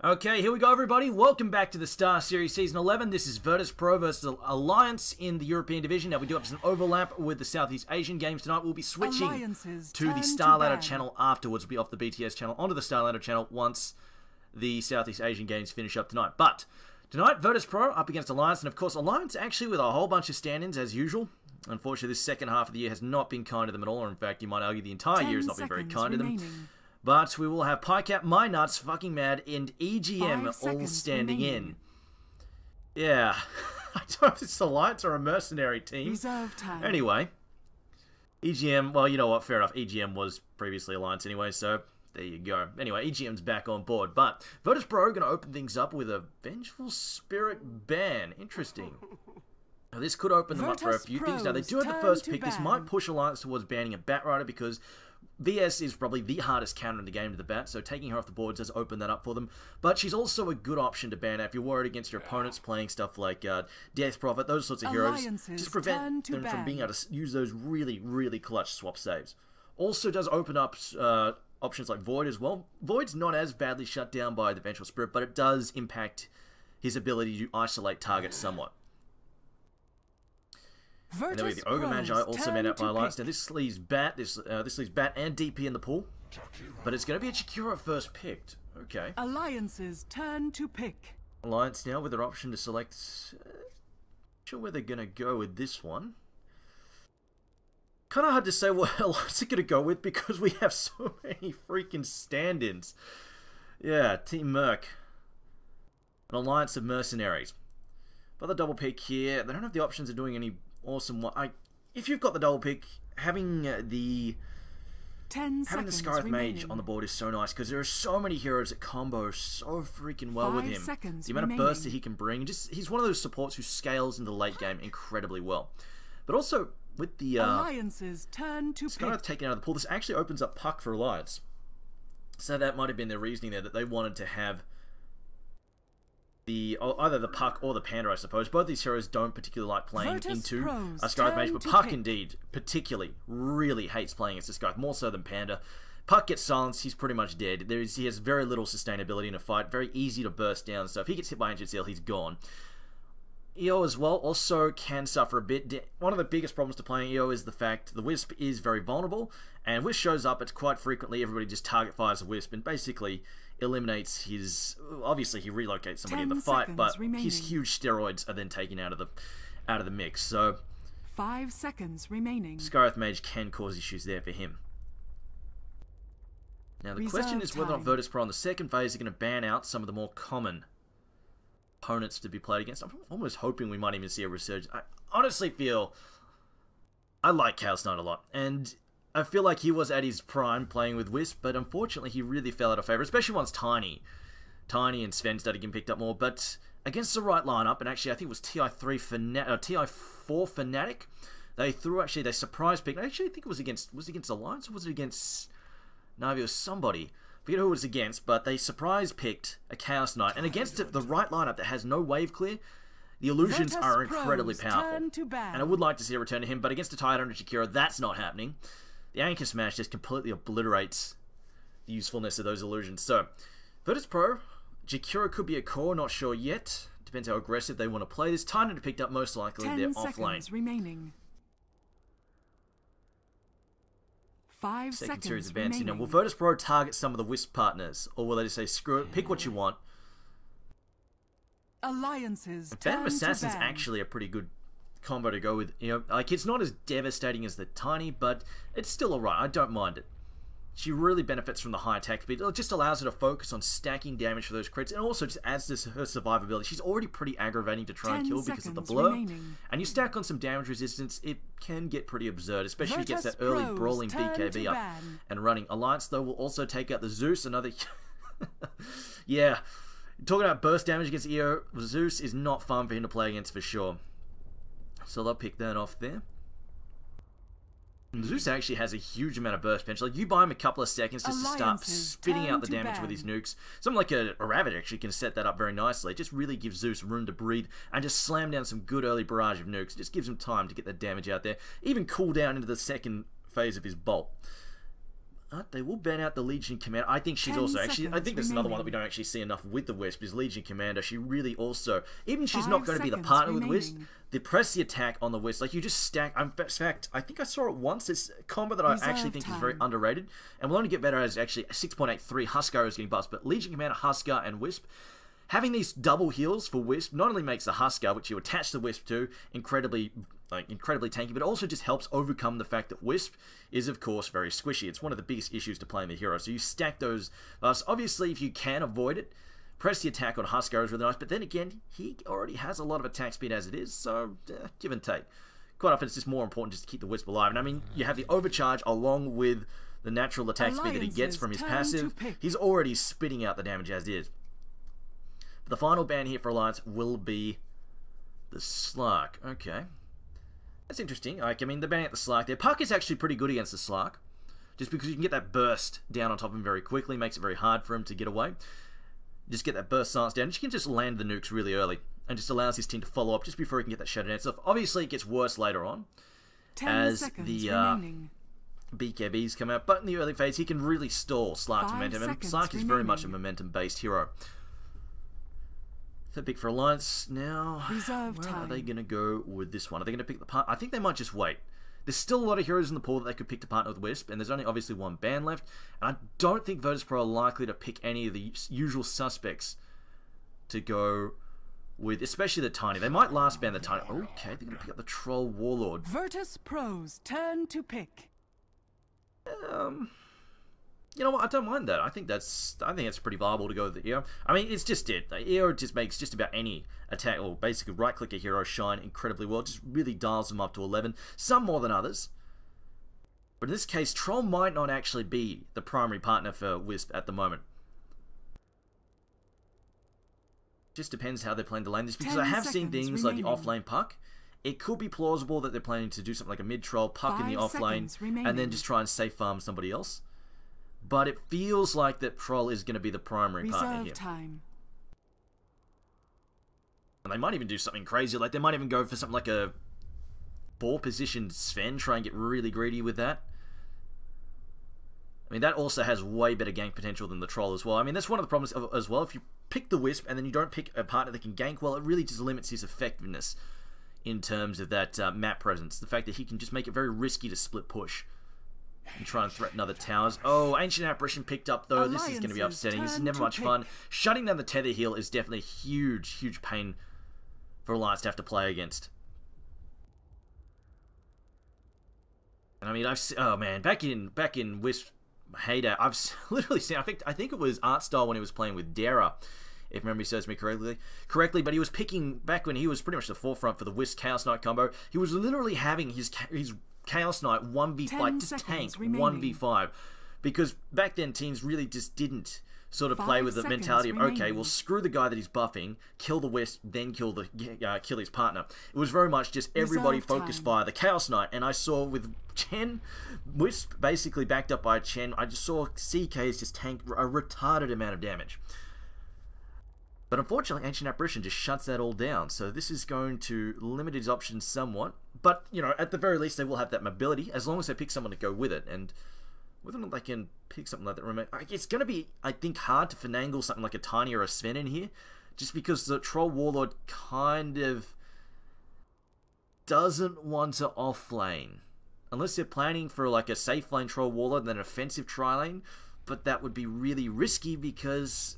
Okay, here we go everybody. Welcome back to the Star Series Season 11. This is Virtus Pro versus Alliance in the European Division. Now we do have some overlap with the Southeast Asian games tonight. We'll be switching to the Starladder channel afterwards. We'll be off the BTS channel onto the Starladder channel once the Southeast Asian games finish up tonight. But tonight, Virtus Pro up against Alliance, and of course Alliance actually with a whole bunch of stand-ins as usual. Unfortunately, this second half of the year has not been kind to them at all, or in fact, you might argue the entire year has not been very kind to them. But we will have Pycap, My Nuts, Fucking Mad, and EGM all standing in. Yeah. I don't know if it's Alliance or a mercenary team. Reserve time. Anyway. EGM, well, you know what, fair enough. EGM was previously Alliance anyway, so there you go. Anyway, EGM's back on board. But Virtus Pro are going to open things up with a Vengeful Spirit ban. Interesting. Now, this could open them up for a few things. Now, they do have the first pick. This might push Alliance towards banning a Bat Rider because VS is probably the hardest counter in the game to the Bat, so taking her off the board does open that up for them. But she's also a good option to ban if you're worried against your opponents playing stuff like Death Prophet, those sorts of heroes. Just prevent them from being able to use those really, really clutch swap saves. Also does open up options like Void as well. Void's not as badly shut down by the Vengeful Spirit, but it does impact his ability to isolate targets somewhat. And then we have the Ogre Magi also made out by Alliance. Now this leaves Bat, this leaves Bat and DP in the pool, but it's going to be a Chikura first picked. Okay. Alliance's turn to pick. Alliance now with their option to select. Not sure where they're going to go with this one. Kind of hard to say what Alliance are going to go with because we have so many freaking stand-ins. Yeah, Team Merc, an Alliance of Mercenaries. But the double pick here, they don't have the options of doing any awesome one. If you've got the double pick, having the Scarif Mage on the board is so nice because there are so many heroes that combo so freaking well with him. The amount of burst that he can bring, he's one of those supports who scales in the late game incredibly well. But also with the Alliance's turn to Scarif taken out of the pool, this actually opens up Puck for Alliance. So that might have been their reasoning there, that they wanted to have either the Puck or the Panda, I suppose. Both these heroes don't particularly like playing into a Scarif Mage, but Puck indeed, particularly, really hates playing against this guy, more so than Panda. Puck gets silenced, he's pretty much dead. He has very little sustainability in a fight, very easy to burst down, so if he gets hit by Ancient Seal, he's gone. EO as well also can suffer a bit. One of the biggest problems to playing EO is the fact the Wisp is very vulnerable, and Wisp shows up, it's quite frequently everybody just target fires a Wisp and basically eliminates his. Obviously he relocates somebody in the fight, but his huge steroids are then taken out of the mix. So 5 seconds remaining. Scarif Mage can cause issues there for him. Now the question is whether or not Virtus Pro on the second phase are going to ban out some of the more common opponents to be played against. I'm almost hoping we might even see a resurgence. I honestly feel I like Chaos Knight a lot, and I feel like he was at his prime playing with Wisp, but unfortunately he really fell out of favour, especially once Tiny and Sven started getting picked up more. But against the right lineup, and actually I think it was TI4 Fnatic, they surprise picked. I actually think it was against Alliance, or was it against Navi or somebody? I forget who it was against, but they surprise picked a Chaos Knight, and against the right lineup that has no wave clear, the illusions are incredibly powerful. And I would like to see a return to him, but against a Tied under Chikura, that's not happening. The Anchor Smash just completely obliterates the usefulness of those illusions. So, Virtus Pro, Chikura could be a core, not sure yet. Depends how aggressive they want to play this. Tied under picked up, most likely they're off lane. 10 seconds remaining. 5 Second seconds series advancing. remaining. Now, will Virtus Pro target some of the Wisp partners, or will they just say, screw it, pick what you want? Alliance's Phantom turn Assassin's to ban. actually a pretty good combo to go with. You know, like, it's not as devastating as the Tiny, but it's still alright. I don't mind it. She really benefits from the high attack speed. It just allows her to focus on stacking damage for those crits, and also just adds to her survivability. She's already pretty aggravating to try and kill because of the blur. And you stack on some damage resistance, it can get pretty absurd, especially if you get that early brawling BKB up and running. Alliance, though, will also take out the Zeus, another. Yeah. Talking about burst damage against EO, Zeus is not fun for him to play against for sure. So they'll pick that off there. And Zeus actually has a huge amount of burst potential. Like, you buy him a couple of seconds just to start spitting out the damage with his nukes. Something like a Ravage actually can set that up very nicely. It just really gives Zeus room to breathe and just slam down some good early barrage of nukes. It just gives him time to get that damage out there. Even cool down into the second phase of his bolt. They will ban out the Legion Commander. I think she's 10 also actually. I seconds think there's another one that we remaining. don't actually see enough with the Wisp is Legion Commander. She really also, even if she's 5 not going to be the seconds partner with Wisp, remaining. the press the attack on the Wisp, like you just stack. In fact, I think I saw it once. It's a combo that I actually Reserve think is very time. underrated, and will only get better as actually 6.83 Huskar is getting buffed, but Legion Commander, Huskar, and Wisp. Having these double heals for Wisp not only makes the Huskar, which you attach the Wisp to, incredibly tanky, but also just helps overcome the fact that Wisp is, of course, very squishy. It's one of the biggest issues to playing the hero. So you stack those buffs. Obviously, if you can avoid it, press the attack on Huskar is really nice. But then again, he already has a lot of attack speed as it is, so give and take. Quite often, it's just more important just to keep the Wisp alive. And I mean, you have the overcharge along with the natural attack speed that he gets from his passive. He's already spitting out the damage as is. The final ban here for Alliance will be the Slark. Okay. That's interesting. Like, I mean, they're banning out the Slark there. Puck is actually pretty good against the Slark. Just because you can get that burst down on top of him very quickly. Makes it very hard for him to get away. Just get that burst silence down. And you can just land the nukes really early. And just allows his team to follow up just before he can get that Shadow Dance off. Obviously, it gets worse later on. 10 as seconds the remaining. BKBs come out. But in the early phase, he can really stall Slark's 5 momentum. And seconds Slark is very much a remaining. momentum-based hero. Third pick for Alliance now. Reserve Where are they time. going to go with this one? Are they going to pick the part? I think they might just wait. There's still a lot of heroes in the pool that they could pick to partner with Wisp, and there's only obviously one ban left. And I don't think Virtus.pro are likely to pick any of the usual suspects to go with, especially the Tiny. They might last ban the Tiny. Okay, they're going to pick up the Troll Warlord. Virtus Pro's turn to pick. You know what? I don't mind that. I think that's pretty viable to go with the hero. I mean, it's just it. The hero just makes just about any attack, or basically right-click a hero, shine incredibly well. It just really dials them up to 11. Some more than others. But in this case, Troll might not actually be the primary partner for Wisp at the moment. Just depends how they're planning to lane this, because I 10 have seen seconds things like the remaining. off-lane Puck. It could be plausible that they're planning to do something like a mid-troll, Puck in the 5 off-lane, seconds and then remaining. just try and safe farm somebody else. But it feels like that Troll is going to be the primary partner Reserve here. time. And they might even do something crazy, like they might even go for something like a 4-position Sven, try and get really greedy with that. I mean, that also has way better gank potential than the Troll as well. I mean, that's one of the problems as well. If you pick the Wisp and then you don't pick a partner that can gank well, it really just limits his effectiveness in terms of that map presence. The fact that he can just make it very risky to split push and try and threaten other towers. Oh, Ancient Apparition picked up, though. This is going to be Alliance's upsetting. This is turn never to much pick. fun. Shutting down the Tether heal is definitely a huge, huge pain for Alliance to have to play against. And I mean, oh man, back in Wisp heyday, I've literally seen. I think it was Artstyle when he was playing with Dara, if memory serves me correctly. But he was picking back when he was pretty much the forefront for the Wisp Chaos Knight combo. He was literally having his Chaos Knight 1v, 10 like just seconds tank remaining. 1v5, because back then teams really just didn't sort of play 5 with the seconds mentality of, okay, remaining. well, screw the guy that he's buffing, kill the Wisp, then kill his partner. It was very much just everybody Reserve focus time. fire the Chaos Knight, and I saw with Chen, Wisp basically backed up by Chen, I just saw CKs just tank a retarded amount of damage. But unfortunately, Ancient Apparition just shuts that all down, so this is going to limit his options somewhat. But, you know, at the very least, they will have that mobility, as long as they pick someone to go with it. And whether or not they can pick something like that, it's going to be, I think, hard to finagle something like a Tiny or a Sven in here, just because the Troll Warlord kind of doesn't want to off-lane. Unless they're planning for like a safe lane Troll Warlord and then an offensive tri-lane, but that would be really risky because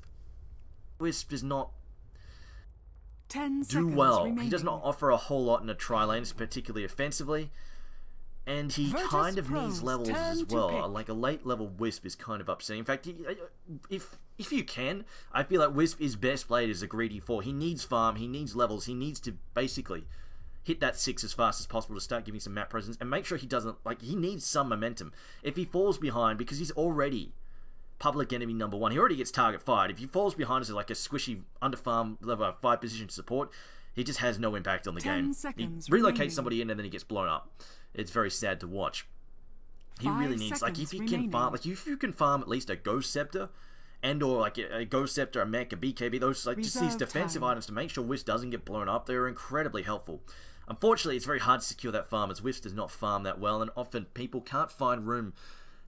Wisp does not 10 do seconds well. remaining. He does not offer a whole lot in a tri-lane, particularly offensively. And he Virtus kind of Pro's needs levels turn as to well. pick. Like a late level Wisp is kind of upsetting. In fact, if you can, I feel like Wisp is best played as a greedy 4. He needs farm, he needs levels, he needs to basically hit that 6 as fast as possible to start giving some map presence and make sure he doesn't, like, he needs some momentum. If he falls behind, because he's already public enemy number 1, he already gets target fired. If he falls behind as like a squishy underfarm level 5 position support, he just has no impact on the 10 game. He seconds relocates remaining. somebody in and then he gets blown up. It's very sad to watch. He 5 really needs, like, if seconds you can remaining. farm, like, if you can farm at least a Ghost Scepter, and or like a Ghost Scepter, a Mech, a BKB, those, like, just these Reserve defensive time. items to make sure Wisp doesn't get blown up, they're incredibly helpful. Unfortunately, it's very hard to secure that farm, as Wisp does not farm that well, and often people can't find room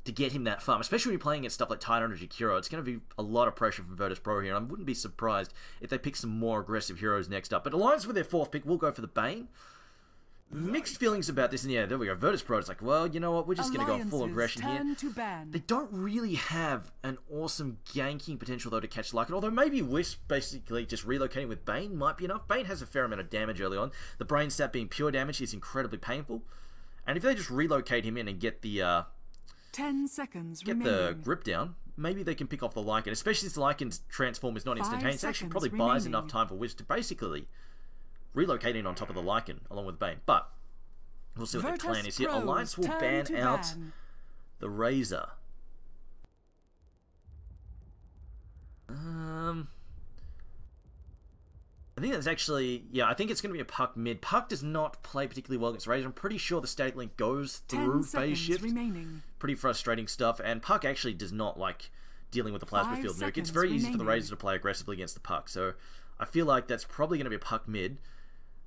to get him that farm, especially when you're playing against stuff like Titan or Jakiro. It's going to be a lot of pressure from Virtus Pro here, and I wouldn't be surprised if they pick some more aggressive heroes next up. But Alliance with their 4th pick will go for the Bane. Mixed feelings about this, and yeah, there we go. Virtus Pro is like, well, you know what, we're just going to go full aggression here. They don't really have an awesome ganking potential, though, to catch Lycan, although maybe Wisp basically just relocating with Bane might be enough. Bane has a fair amount of damage early on. The brain stat being pure damage is incredibly painful, and if they just relocate him in and get the 10 seconds get remaining. the grip down, maybe they can pick off the Lycan, especially since the Lycan's transform is not 5 instantaneous. It actually probably seconds buys remaining. enough time for Wisp to basically relocate in on top of the Lycan along with Bane. But we'll see what Virtus their plan is here. Pros, Alliance will turn ban to out ban. the Razor. I think that's actually, yeah, I think it's going to be a Puck mid. Puck does not play particularly well against Razor. I'm pretty sure the state link goes 10 through phase seconds shift. remaining. Pretty frustrating stuff, and Puck actually does not like dealing with the plasma 5 field nuke. It's seconds very easy for the remaining. Razor to play aggressively against the Puck, so I feel like that's probably going to be a Puck mid.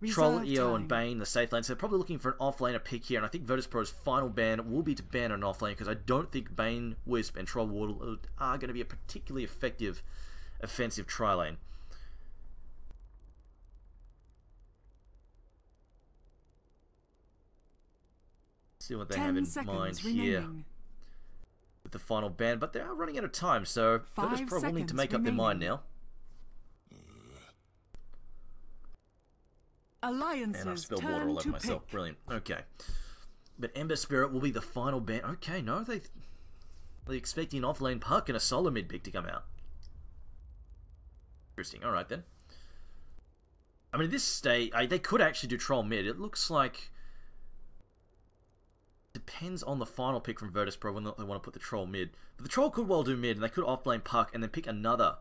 Reserve Troll, EO, and time. Bane, the safe lane, so they're probably looking for an offlaner pick here, and I think Virtus Pro's final ban will be to ban an offlane, because I don't think Bane, Wisp, and Troll Warlord are going to be a particularly effective offensive tri-lane. See what they have 10 in seconds mind remaining. here with the final ban, but they are running out of time, so 5 Virtus Pro will need to seconds make up their mind remaining. now. Alliances And I've spilled water turn all over to myself. pick. Brilliant. Okay. But Ember Spirit will be the final ban. Okay, no, they're expecting an offlane Puck and a solo mid pick to come out. Interesting. Alright then. I mean, this state, they could actually do Troll mid. It looks like... Depends on the final pick from Virtus Pro when they want to put the Troll mid. But the Troll could well do mid, and they could offlane Puck and then pick another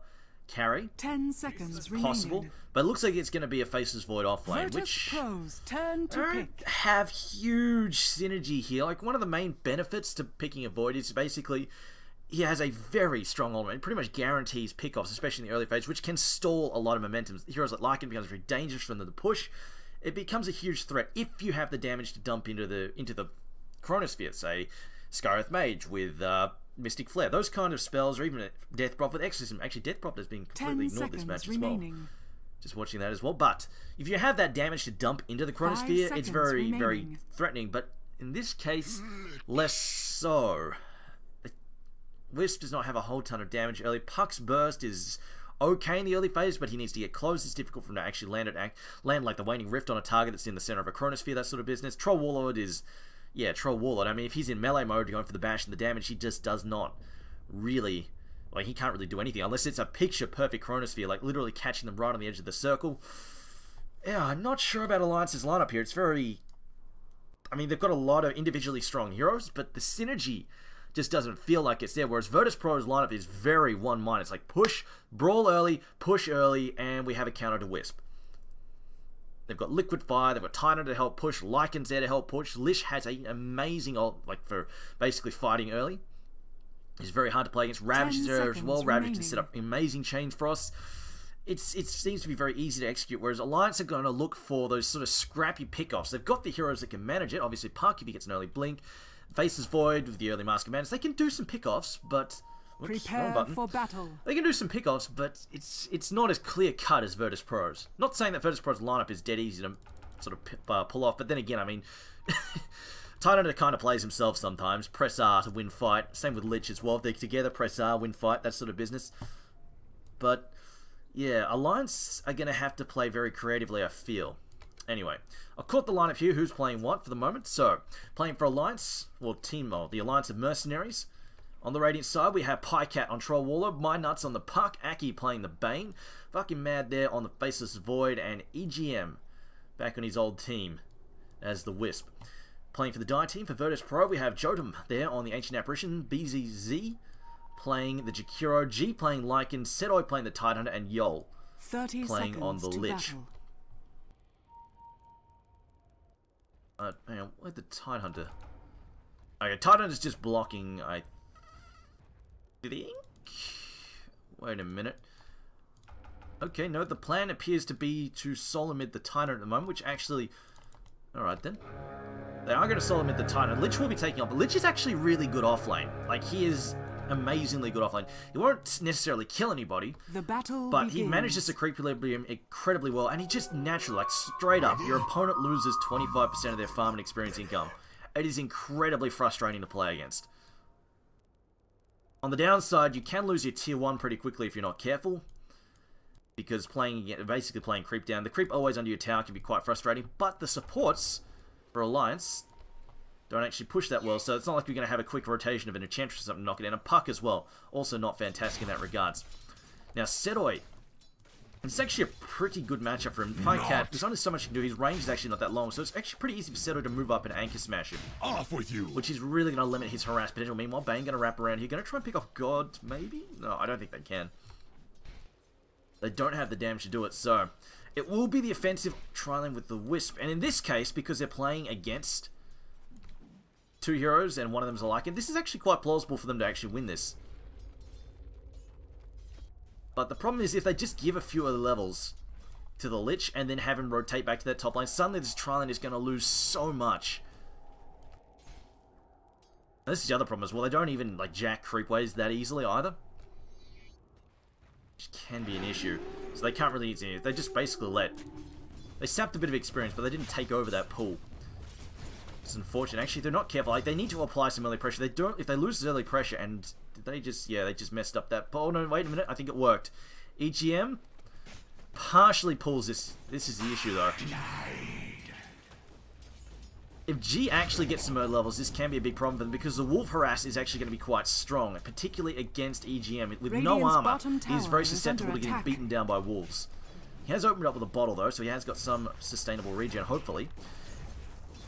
carry. 10 seconds Possible. remaining. But it looks like it's going to be a Faceless Void offlane, Virtus which... Pros turn to don't pick. have huge synergy here. Like, one of the main benefits to picking a Void is basically he has a very strong ultimate. It pretty much guarantees pickoffs, especially in the early phase, which can stall a lot of momentum. Heroes like Lycan becomes very dangerous from the push. It becomes a huge threat if you have the damage to dump into the Chronosphere, say Scarith Mage with Mystic Flare. Those kind of spells, or even Death Prop with Exorcism. Actually, Death Prop has been 10 completely ignored this seconds match as well. remaining. Just watching that as well. But if you have that damage to dump into the Chronosphere, it's seconds very, very remaining. threatening. But in this case, less so. Wisp does not have a whole ton of damage early. Puck's burst is okay in the early phase, but he needs to get close. It's difficult for him to actually land like the Waning Rift on a target that's in the center of a Chronosphere, that sort of business. Troll Warlord is... Yeah, Troll Warlord. I mean, if he's in melee mode going for the bash and the damage, he just does not really... Like, he can't really do anything unless it's a picture-perfect Chronosphere, like literally catching them right on the edge of the circle. Yeah, I'm not sure about Alliance's lineup here. It's very... I mean, they've got a lot of individually strong heroes, but the synergy just doesn't feel like it's there, whereas Virtus Pro's lineup is very one-minded. It's like push, brawl early, and we have a counter to Wisp. They've got Liquid Fire, they've got Titan to help push, Lycan's there to help push. Lish has an amazing ult, like, for basically fighting early. It's very hard to play against. Ravage is there as well. Ravage can set up amazing chains for us. It seems to be very easy to execute, whereas Alliance are going to look for those sort of scrappy pickoffs. They've got the heroes that can manage it. Obviously, Puck, if he gets an early blink. Faceless Void with the early Mask of Madness. They can do some pickoffs, but... Oops, wrong Prepare button. for battle. They can do some pickoffs, but it's not as clear-cut as Virtus Pro's. Not saying that Virtus Pro's lineup is dead easy to sort of pull off, but then again, I mean... Titan kind of plays himself sometimes. Press R to win fight. Same with Lich as well. If they're together, press R, win fight, that sort of business. But, yeah, Alliance are going to have to play very creatively, I feel. Anyway, I've caught the lineup here. Who's playing what for the moment? So, playing for Alliance, well, the Alliance of Mercenaries. On the Radiant side, we have Pycat on Troll Warlord, My Nuts on the Puck, Aki playing the Bane, fucking Mad there on the Faceless Void, and EGM back on his old team as the Wisp. Playing for the Die team for Virtus Pro, we have Jotum there on the Ancient Apparition, BZZ playing the Jakiro, G playing Lycan, Setoi playing the Tidehunter, and Yol 30 playing on the seconds to Lich. battle. Hang on, where's the Tidehunter? Okay, Tidehunter's just blocking, I think? Wait a minute. Okay, no, the plan appears to be to solo mid the Tidehunter at the moment, which actually... Alright then. They are going to solo mid the Titan. Lich will be taking up. Lich is actually really good offlane. Like, he is amazingly good offlane. He won't necessarily kill anybody, The battle but begins. he manages to creep equilibrium incredibly well, and he just naturally, like, straight up, your opponent loses 25% of their farm and experience income. It is incredibly frustrating to play against. On the downside, you can lose your tier 1 pretty quickly if you're not careful, because basically playing creep down. The creep always under your tower can be quite frustrating, but the supports for Alliance don't actually push that well, so it's not like you're going to have a quick rotation of an Enchantress or something, knock it down. A Puck as well, also not fantastic in that regards. Now, Setoi, it's actually a pretty good matchup for him. Pycat, there's only so much he can do. His range is actually not that long, so it's actually pretty easy for Setoi to move up and anchor smash him. Off with you! Which is really going to limit his harass potential. Meanwhile, Bane going to wrap around here. Going to try and pick off God, maybe? No, I don't think they can. They don't have the damage to do it, so it will be the offensive trialing with the Wisp. And in this case, because they're playing against 2 heroes and one of them is a Lycan, this is actually quite plausible for them to actually win this. But the problem is if they just give a few other levels to the Lich and then have him rotate back to that top lane, suddenly this trialing is going to lose so much. And this is the other problem as well. They don't even like jack creepways that easily either, which can be an issue. So they can't really use any. They just basically they sapped a bit of experience, but they didn't take over that pool. It's unfortunate. Actually, if they're not careful, like, they need to apply some early pressure. They don't. If they lose this early pressure, and did they just? Yeah, they just messed up that. Oh no! Wait a minute. I think it worked. EGM partially pulls this. This is the issue though. If G actually gets some early levels, this can be a big problem for them because the Wolf Harass is actually going to be quite strong, particularly against EGM. With no armor, he's very susceptible to getting beaten down by wolves. He has opened up with a bottle though, so he has got some sustainable regen, hopefully.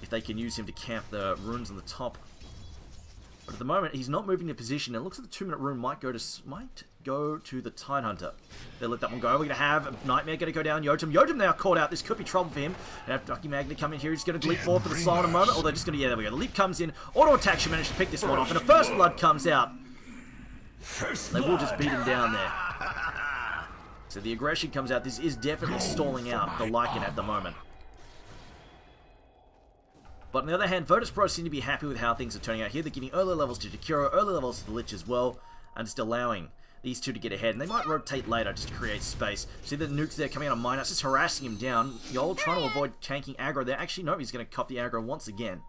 If they can use him to camp the runes on the top. But at the moment, he's not moving to position. It looks like the 2-minute rune might go to the Tidehunter. They let that one go. We're going to have a Nightmare going to go down. Yotam now caught out. This could be trouble for him. And have Ducky Magna come in here. He's going to leap forward for the Soul in a moment. Or they're just going to, yeah, there we go. The leap comes in. Auto attack should manage to pick this one off. And a First Blood comes out. They will just beat him down there. So the aggression comes out. This is definitely stalling out the Lycan at the moment. But on the other hand, Virtus Pro seem to be happy with how things are turning out here. They're giving early levels to Jakiro, early levels to the Lich as well, and just allowing these two to get ahead. And they might rotate later just to create space. See the nukes there coming out of Minus, just harassing him down. Yol trying to avoid tanking aggro there. Actually, no, he's going to cop the aggro once again.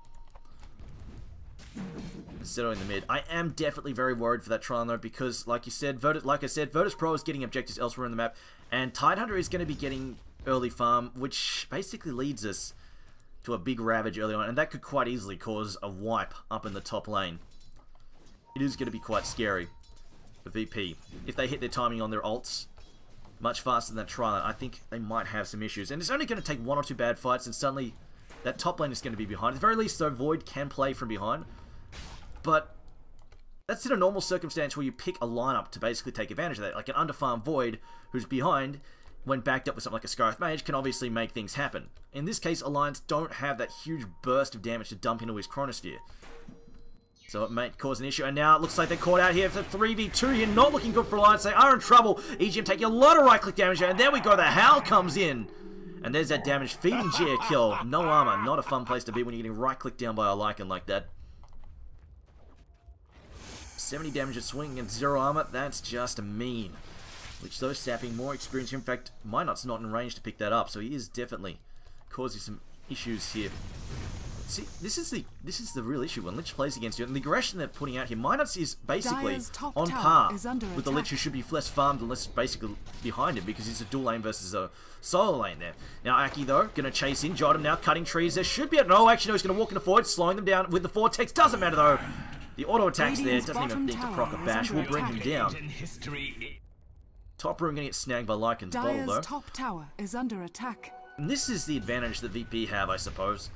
Zero in the mid. I am definitely very worried for that trial though, because like I said, Virtus Pro is getting objectives elsewhere in the map, and Tidehunter is going to be getting early farm, which basically leads us to a big ravage early on, and that could quite easily cause a wipe up in the top lane. It is going to be quite scary for VP. If they hit their timing on their ults much faster than that trial, I think they might have some issues. And it's only going to take 1 or 2 bad fights, and suddenly that top lane is going to be behind. At the very least, though, Void can play from behind. But that's in a normal circumstance where you pick a lineup to basically take advantage of that. Like an underfarm Void who's behind, when backed up with something like a Scarith Mage, can obviously make things happen. In this case, Alliance don't have that huge burst of damage to dump into his Chronosphere. So it may cause an issue, and now it looks like they're caught out here for 3v2 here. Not looking good for Alliance. They are in trouble. EGM taking a lot of right-click damage there, and there we go. The Howl comes in. And there's that damage feeding G a kill. No armor. Not a fun place to be when you're getting right-clicked down by a Lycan like that. 70 damage a swing and 0 armor. That's just mean. Which though sapping more experience. In fact, Minot's not in range to pick that up, so he is definitely causing some issues here. See, this is the real issue when Lich plays against you, and the aggression they're putting out here. Minot's is basically on par with the Lich, who should be less farmed and less basically behind him because it's a dual lane versus a solo lane there. Now Aki though gonna chase in. Jotum now cutting trees. There should be no. Actually, no, he's gonna walk in the forward, slowing them down with the vortex. Doesn't matter though. The auto attacks there. Doesn't even need to proc a bash. Will bring him down. Top room gonna get snagged by Lycan's bottle though. Top tower is under attack. And this is the advantage that VP have, I suppose.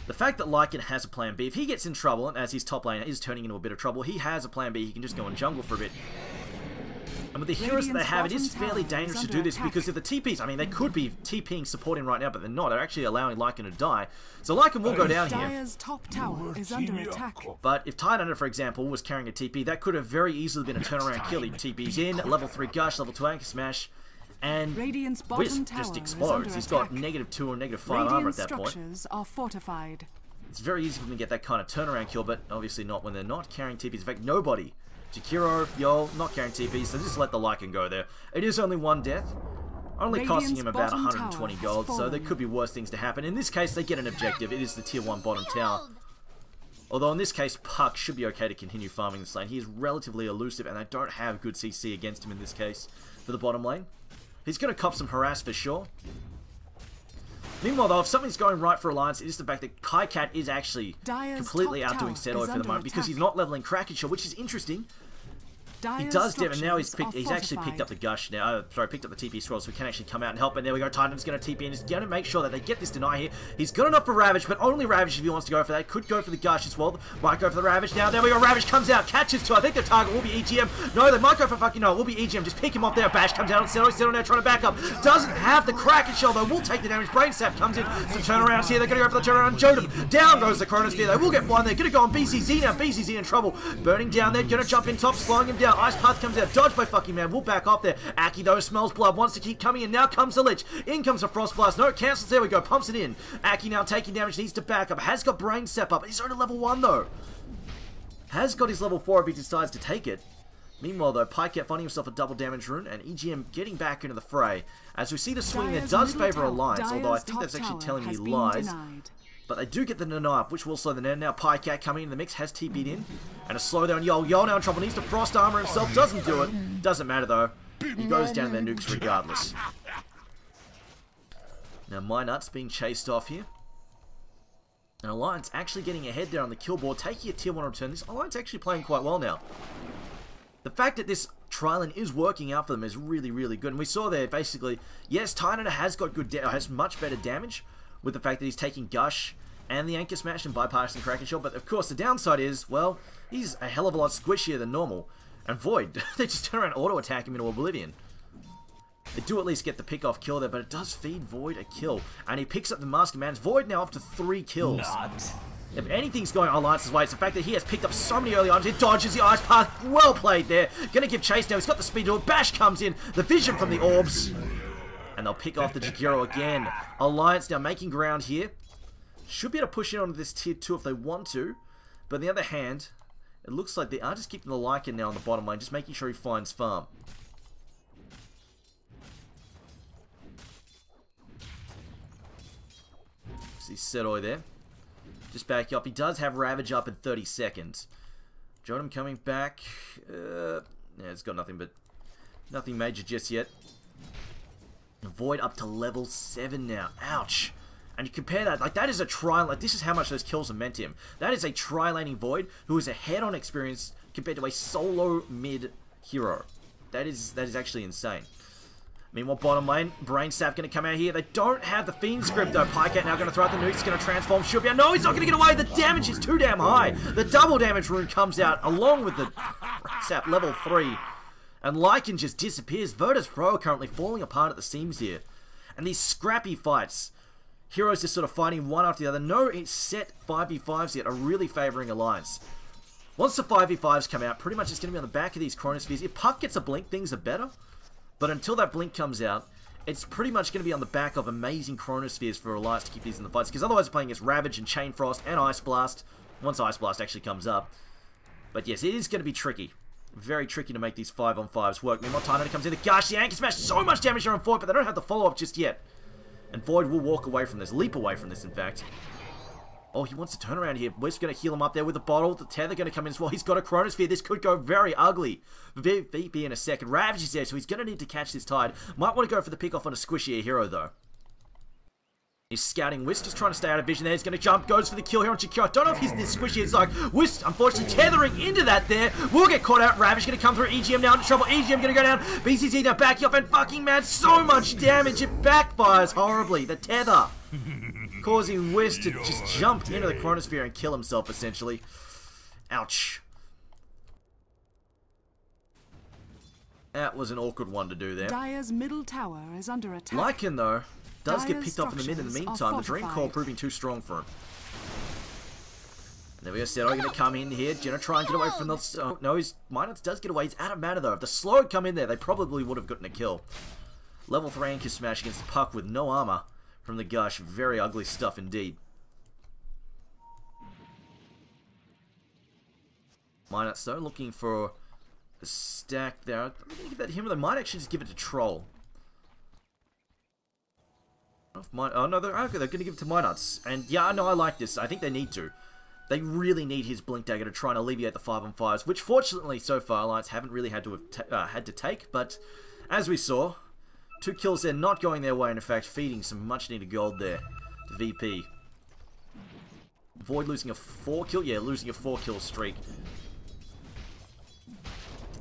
The fact that Lycan has a plan B, if he gets in trouble, and as his top lane is turning into a bit of trouble, he has a plan B, he can just go and jungle for a bit. And with the heroes that they have, it is fairly dangerous to do this, because if the TPs, I mean, they could be TPing supporting right now, but they're not. They're actually allowing Lycan to die. So Lycan will go down here. Dire's top tower is under attack. But if Tidehunter, for example, was carrying a TP, that could have very easily been a turnaround kill. He TPs in, level 3 Gush, level 2 Anchor Smash, and Wisp just explodes. He's got -2 or -5 armor at that point. Structures are fortified. It's very easy for them to get that kind of turnaround kill, but obviously not when they're not carrying TPs. In fact, nobody. Jakiro, Yol, not carrying TPs, so just let the Lycan go there. It is only one death, only costing him about 120 gold, so there could be worse things to happen. In this case, they get an objective. It is the tier 1 bottom tower. Although in this case, Puck should be okay to continue farming this lane. He is relatively elusive, and they don't have good CC against him in this case for the bottom lane. He's going to cop some harass for sure. Meanwhile, though, if something's going right for Alliance, it is the fact that Kaikat is actually completely outdoing Setoi for the moment because he's not leveling Kraken Shell, which is interesting. He does dip, and now he's actually picked up the Gush now. Picked up the TP scroll, so he can actually come out and help. And there we go. Titan's going to TP and he's going to make sure that they get this deny here. He's good enough for Ravage, but only Ravage if he wants to go for that. Could go for the Gush as well. Might go for the Ravage now. There we go. Ravage comes out, catches two. I think the target will be EGM. No, they might go for fucking no. It will be EGM. Just pick him off there. Bash comes out on Setoi. Setoi now trying to back up. Doesn't have the Kraken Shell though. Will take the damage. Brain Sap comes in. Some turnarounds here. They're going to go for the turnaround. Jodem. Down goes the Chronosphere. They will get blind. They're going to go on BCZ now. BCZ in trouble. Burning down there. Going to jump in top, slowing him down. Ice Path comes out. Dodge by fucking man. We'll back off there. Aki though smells blood. Wants to keep coming in. Now comes the Lich. In comes the Frost Blast. No, it cancels. There we go. Pumps it in. Aki now taking damage. Needs to back up. Has got Brain Step up. He's only level 1 though. Has got his level 4 if he decides to take it. Meanwhile though, Pycat finding himself a double damage rune and EGM getting back into the fray. As we see the swing there does favour Alliance, although I think that's actually telling me lies. But they do get the deny up, which will slow the net. Now Pycat coming in the mix, has TP'd in. And a slow down Yol. Yol now in trouble, needs to frost armor himself, doesn't do it. Doesn't matter though. He goes down their nukes regardless. Now Minut's being chased off here. And Alliance actually getting ahead there on the kill board, taking a tier 1 return. This Alliance actually playing quite well now. The fact that this Trilon is working out for them is really, really good. And we saw there basically, yes, Titan has got good, has much better damage with the fact that he's taking Gush and the Anchor Smash and bypassing Kraken Shell. But of course, the downside is, well, he's a hell of a lot squishier than normal. And Void, they just turn around and auto-attack him into Oblivion. They do at least get the pick-off kill there, but it does feed Void a kill. And he picks up the Master Man's Void now up to 3 kills. If anything's going Alliance's way, it's the fact that he has picked up so many early items. He dodges the Ice Path. Well played there. Gonna give chase now. He's got the speed to it. Bash comes in. The vision from the orbs. And they'll pick off the Jagiro again. Alliance now making ground here. Should be able to push in onto this tier 2 if they want to. But on the other hand, it looks like they are just keeping the Lycan now on the bottom lane, just making sure he finds farm. See Setoi there. Just back up. He does have Ravage up in 30 seconds. Jodem coming back. Yeah, it's got nothing major just yet. Void up to level 7 now. Ouch. And you compare that, like that is a tri, like this is how much those kills have meant to him. That is a tri-laning Void who is ahead on experience compared to a solo mid hero. That is actually insane. Meanwhile, bottom lane, Brain Sap going to come out here. They don't have the Fiend script though. Pycat now going to throw out the nukes. He's going to transform. Should be out. No, he's not going to get away. The damage is too damn high. The double damage rune comes out along with the Sap level 3. And Lycan just disappears. Virtus Pro currently falling apart at the seams here. And these scrappy fights, heroes just sort of fighting one after the other. No set 5v5s yet are really favouring Alliance. Once the 5v5s come out, pretty much it's going to be on the back of these Chronospheres. If Puck gets a blink, things are better. But until that blink comes out, it's pretty much going to be on the back of amazing Chronospheres for Alliance to keep these in the fights. Because otherwise they're playing against Ravage and Chain Frost and Ice Blast. Once Ice Blast actually comes up. But yes, it is going to be tricky. Very tricky to make these 5-on-5s work. Meanwhile, Titan comes in. The Gosh, the Anchor Smash, so much damage here on Void, but they don't have the follow-up just yet. And Void will walk away from this. Leap away from this, in fact. Oh, he wants to turn around here. Wisp going to heal him up there with the bottle. The Tether going to come in as well. He's got a Chronosphere. This could go very ugly. VP in a second. Ravage is there, so he's going to need to catch this tide. Might want to go for the pick-off on a squishier hero, though. He's scouting Wisp, just trying to stay out of vision there. He's going to jump, goes for the kill here on Chikyo. I don't know if he's this squishy. It's like, Wisp, unfortunately, tethering into that there. Will get caught out. Ravage going to come through. EGM now into trouble. EGM going to go down. BCZ now backing off, and fucking man, so much damage. It backfires horribly. The tether causing Wisp to just jump into the Chronosphere and kill himself, essentially. Ouch. That was an awkward one to do there. Dire's middle tower is under attack. Lycan, though, does get picked off in the mid in the meantime. The Dream Core proving too strong for him. And there we go, Setoi going to come in here. Gonna try and get away from the... Oh, no, his Minus does get away. He's out of mana, though. If the Slow had come in there, they probably would have gotten a kill. Level 3 Anchor Smash against the Puck with no armor from the Gush. Very ugly stuff indeed. Minus though, looking for a stack there. I'm going to give that to him, or they might actually just give it to Troll. Oh no, they're going to give it to Minuts. And yeah, no, I like this. I think they need to. They really need his Blink Dagger to try and alleviate the 5-on-5s, which fortunately so far Alliance haven't really had to take. But as we saw, 2 kills there not going their way, and in fact feeding some much needed gold there to VP. Void losing a 4-kill, yeah, losing a 4-kill streak.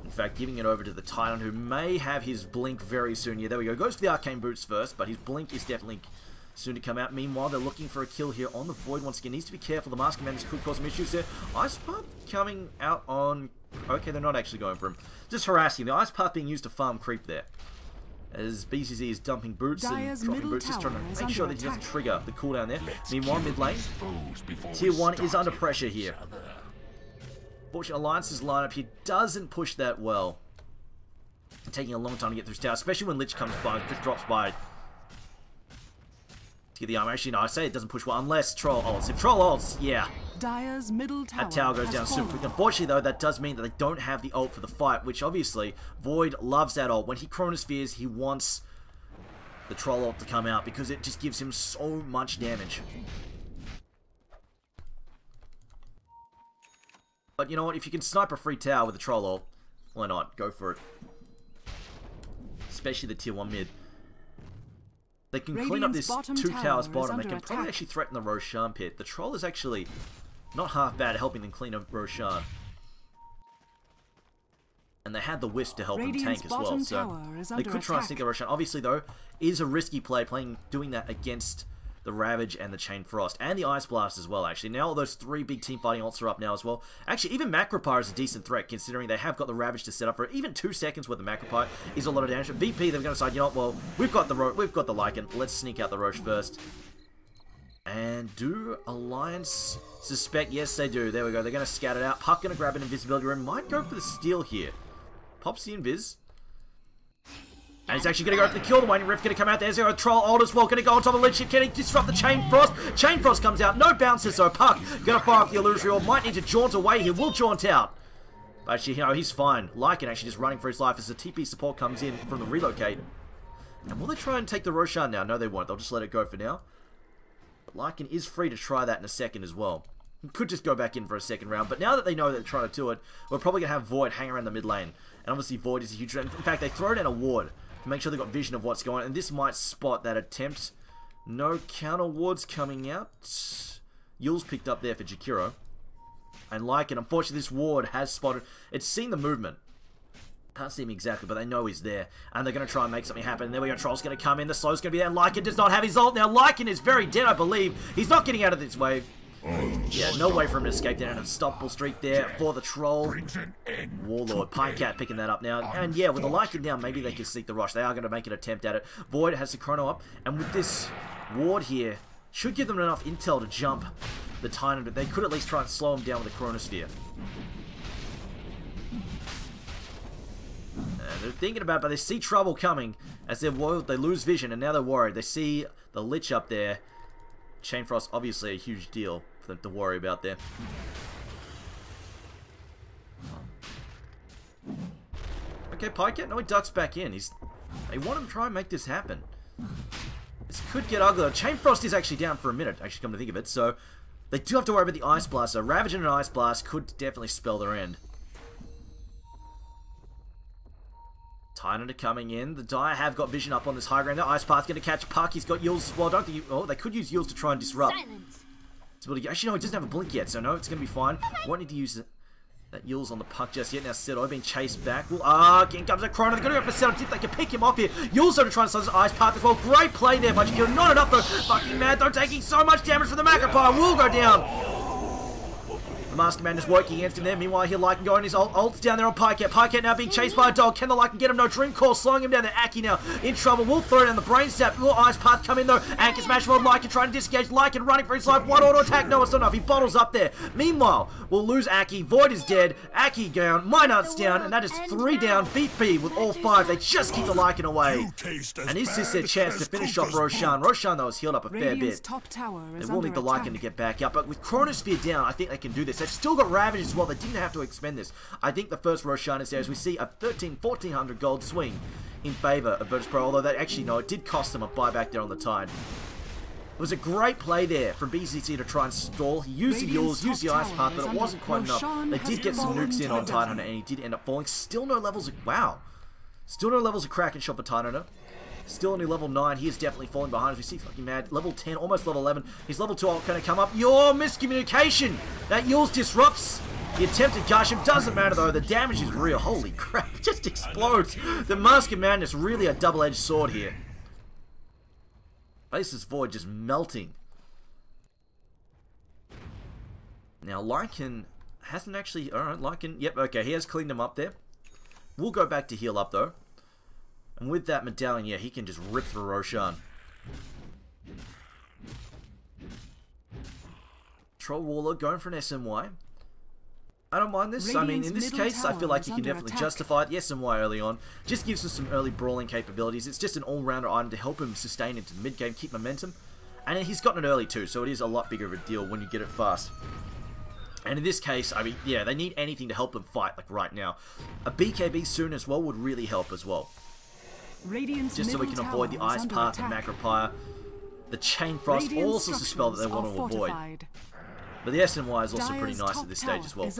In fact, giving it over to the Titan, who may have his Blink very soon. Yeah, there we go. Goes for the Arcane Boots first, but his Blink is definitely soon to come out. Meanwhile, they're looking for a kill here on the Void. Once again, needs to be careful. The Mask Commanders could cause some issues there. Ice Path coming out on... Okay, they're not actually going for him. Just harassing. The Ice Path being used to farm creep there. As BCZ is dumping boots and dropping boots, just trying to make sure that he doesn't trigger the cooldown there. Meanwhile, mid lane, Tier 1 is under pressure here. Fortunately, Alliance's lineup here doesn't push that well. Taking a long time to get through tower, especially when Lich comes by, just drops by. To get the armor. Actually, no, I say it doesn't push well unless Troll ults. If Troll ults, yeah. Dire's middle tower, that tower goes down super quick. Unfortunately, though, that does mean that they don't have the ult for the fight, which obviously, Void loves that ult. When he Chronospheres, he wants the Troll ult to come out because it just gives him so much damage. But you know what? If you can snipe a free tower with a Troll ult, why not? Go for it. Especially the Tier 1 mid. They can clean up this 2 towers bottom. They can probably actually threaten the Roshan pit. The Troll is actually not half bad at helping them clean up Roshan. And they had the Wisp to help them tank as well. So they could try and sneak the Roshan. Obviously, though, is a risky play doing that against the Ravage and the Chain Frost. And the Ice Blast as well, actually. Now all those 3 big team fighting ults are up now as well. Actually, even Macropyre is a decent threat, considering they have got the Ravage to set up for it. Even 2 seconds worth of Macropyre is a lot of damage. But VP, they're going to decide, you know what, well, we've got the Lycan. Let's sneak out the Roche first. And do Alliance suspect? Yes, they do. There we go. They're going to scout it out. Puck going to grab an invisibility rune. Might go for the steal here. Pops the invis. And he's actually going to go for the kill. The Waning Rift going to come out there. There's a Troll ult as well. Going to go on top of the Lich. Can he disrupt the Chain Frost? Chain Frost comes out. No bounces, so Puck going to fire off the Illusory Orb. Might need to jaunt away here. Will jaunt out. But actually, you know, he's fine. Lycan actually just running for his life as the TP support comes in from the relocate. And will they try and take the Roshan now? No, they won't. They'll just let it go for now. But Lycan is free to try that in a second as well. He could just go back in for a second round. But now that they know that they're trying to do it, we're probably going to have Void hang around the mid lane. And obviously, Void is a huge... In fact, they throw down a ward to make sure they've got vision of what's going on. And this might spot that attempt. No counter wards coming out. Yule's picked up there for Jakiro. And Lycan, unfortunately, this ward has spotted. It's seen the movement. Can't see him exactly, but they know he's there. And they're going to try and make something happen. And there we go. Troll's going to come in. The slow's going to be there. Lycan does not have his ult. Now, Lycan is very dead, I believe. He's not getting out of this wave. Yeah, no way for him to escape down. An unstoppable streak there for the Troll. Warlord, Pycat picking that up now. And yeah, with the Lycan down, maybe they can sneak the rush. They are going to make an attempt at it. Void has the chrono up. And with this ward here, should give them enough intel to jump the Titan. But they could at least try and slow him down with the Chronosphere. They're thinking about it, but they see trouble coming. As they lose vision, and now they're worried. They see the Lich up there. Chain Frost, obviously a huge deal for them to worry about there. Okay, Pycat, no, he ducks back in. They want him to try and make this happen. This could get ugly. Chain Frost is actually down for a minute, actually, come to think of it. So, they do have to worry about the Ice Blast. So, Ravage and an Ice Blast could definitely spell their end. Titan coming in. The Dire have got vision up on this high ground. The Ice Path going to catch Puck. He's got Yules as well. Don't think they could use Yules to try and disrupt. Actually, no, he doesn't have a blink yet, so no, it's going to be fine. Won't need to use that Yules on the Puck just yet. Now, Seto being chased back. Again comes a Chrono. They're going to go for Seto. If they can pick him off here. Yules going to try and slow his Ice Path as well. Great play there, but you're not enough though. Fucking mad though, taking so much damage from the Macropyre. Will go down. The Mask Commander's working against him there. Meanwhile, here Lycan going his ult's down there on Pycat. Pycat now being chased by a dog. Can the Lycan get him? No. Dream Core slowing him down there. Aki now in trouble. Will throw down the Brain Sap. Will Ice Path come in though. Anchor Smash World. Lycan trying to disengage. Lycan running for his life. One auto attack. No, it's not enough. He bottles up there. Meanwhile, we'll lose Aki. Void is dead. Aki down. Minart's down. And that is 3 down. VP with all 5. They just keep the Lycan away. And is this their chance to finish off Roshan? Roshan though has healed up a fair bit. Top tower they will need the Lycan to get back up. But with Chronosphere down, I think they can do this. They've still got Ravage as well. They didn't have to expend this. I think the first Roshan is there as we see a 1,400 gold swing in favour of Virtus Pro, although they actually, no, it did cost them a buyback there on the Tide. It was a great play there from BCC to try and stall. He used the Yules, used the Ice Path, but it wasn't quite enough. They did get some nukes in on Tidehunter, and he did end up falling. Still no levels of... Wow. Still no levels of Kraken shot for Tidehunter. Still only level 9. He is definitely falling behind as we see fucking mad. Level 10, almost level 11. His level 2 ult going to come up. Your miscommunication! That Yules disrupts the attempted gush. It doesn't matter though. The damage is real. Holy crap. It just explodes. The Mask of Madness really a double-edged sword here. Faceless Void just melting. Now Lycan hasn't actually... Alright, Lycan... Yep, okay. He has cleaned him up there. We'll go back to heal up though. And with that medallion, yeah, he can just rip through Roshan. Troll Warlord going for an SMY. I don't mind this. I mean, in this case, I feel like you can definitely justify it. The SMY early on just gives us some early brawling capabilities. It's just an all-rounder item to help him sustain into the mid-game, keep momentum. And he's gotten it early too, so it is a lot bigger of a deal when you get it fast. And in this case, I mean, yeah, they need anything to help them fight, like right now. A BKB soon as well would really help as well. Just so we can avoid the Ice Path and Macropire. The Chain Frost, all sorts of spell that they want to avoid. But the SMY is also pretty nice at this stage as well.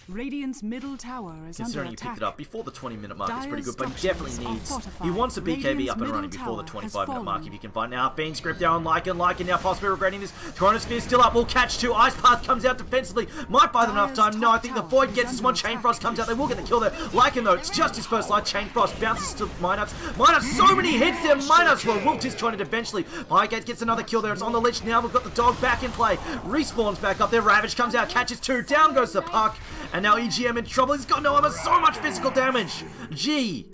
Radiant's middle tower is Considering under he picked attack. it up before the 20-minute mark, it's pretty good, but he definitely needs... He wants a BKB up and running before the 25-minute mark, if you can find. Now, Fiend script down on Lycan now possibly regretting this. Chronosphere still up, will catch 2. Ice Path comes out defensively, might buy them enough time. No, I think the Void gets this one. Chain Frost comes out, they will get the kill there. Lycan though, it's just his first light. Chain Frost bounces to Minus. Minus, so many hits there. Minus, well, Wilt is trying it eventually. Highgate gets another kill there, it's on the ledge now. We've got the dog back in play. Respawns back up there, Ravage comes out, catches 2. Down goes the puck. And now EGM in trouble. He's got no armor. So much physical damage. Gee.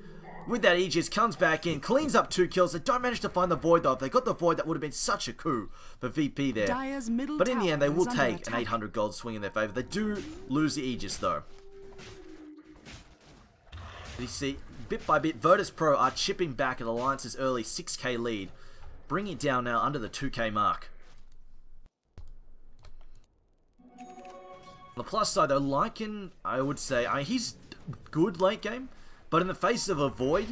With that, Aegis comes back in. Cleans up 2 kills. They don't manage to find the Void, though. If they got the Void, that would have been such a coup for VP there. But in the end, they will take an 800 gold swing in their favor. They do lose the Aegis, though. You see, bit by bit, Virtus Pro are chipping back at Alliance's early 6k lead. Bringing it down now under the 2k mark. On the plus side though, Lycan, I would say, he's good late game, but in the face of a Void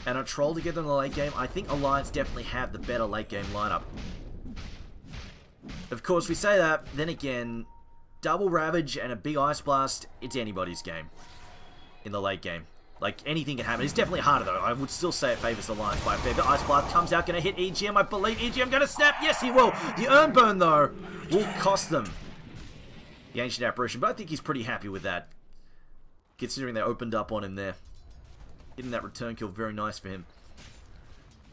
and a Troll together in the late game, I think Alliance definitely have the better late game lineup. Of course, we say that, then again, double Ravage and a big Ice Blast, it's anybody's game in the late game. Like, anything can happen. It's definitely harder though. I would still say it favours Alliance by a fair bit. Ice Blast comes out, going to hit EGM. I believe EGM going to snap. Yes, he will. The Urn Burn though will cost them the Ancient Apparition, but I think he's pretty happy with that, considering they opened up on him there. Getting that return kill, very nice for him.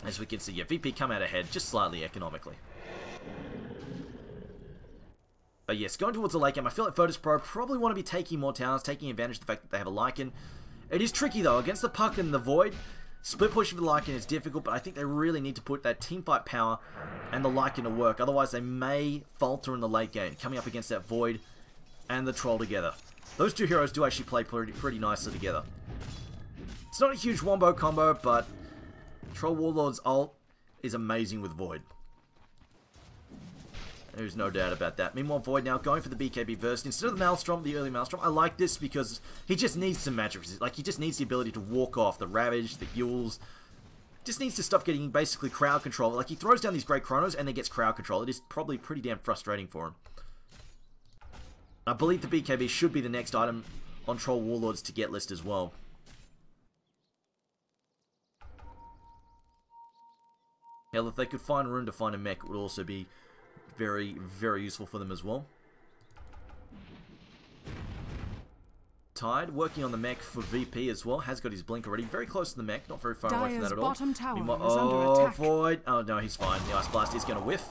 As we can see, yeah, VP come out ahead, just slightly economically. But yes, going towards the late game, I feel like Virtus Pro probably want to be taking more towers, taking advantage of the fact that they have a Lycan. It is tricky though, against the Puck and the Void. Split push with the Lycan is difficult, but I think they really need to put that teamfight power and the Lycan to work. Otherwise, they may falter in the late game, coming up against that Void and the Troll together. Those two heroes do actually play pretty nicely together. It's not a huge wombo combo, but Troll Warlord's ult is amazing with Void. There's no doubt about that. Meanwhile, Void now going for the BKB burst. Instead of the Maelstrom, the early Maelstrom, I like this because he just needs some magic. Like, he just needs the ability to walk off the Ravage, the Yules. Just needs to stop getting basically crowd control. Like, he throws down these great chronos and then gets crowd control. It is probably pretty damn frustrating for him. I believe the BKB should be the next item on Troll Warlords to get list as well. Hell, if they could find room to find a mech, it would also be very, very useful for them as well. Tide, working on the mech for VP as well. Has got his blink already. Very close to the mech, not very far away from that at all. Oh, Void. Oh, no, he's fine. The Ice Blast is going to whiff.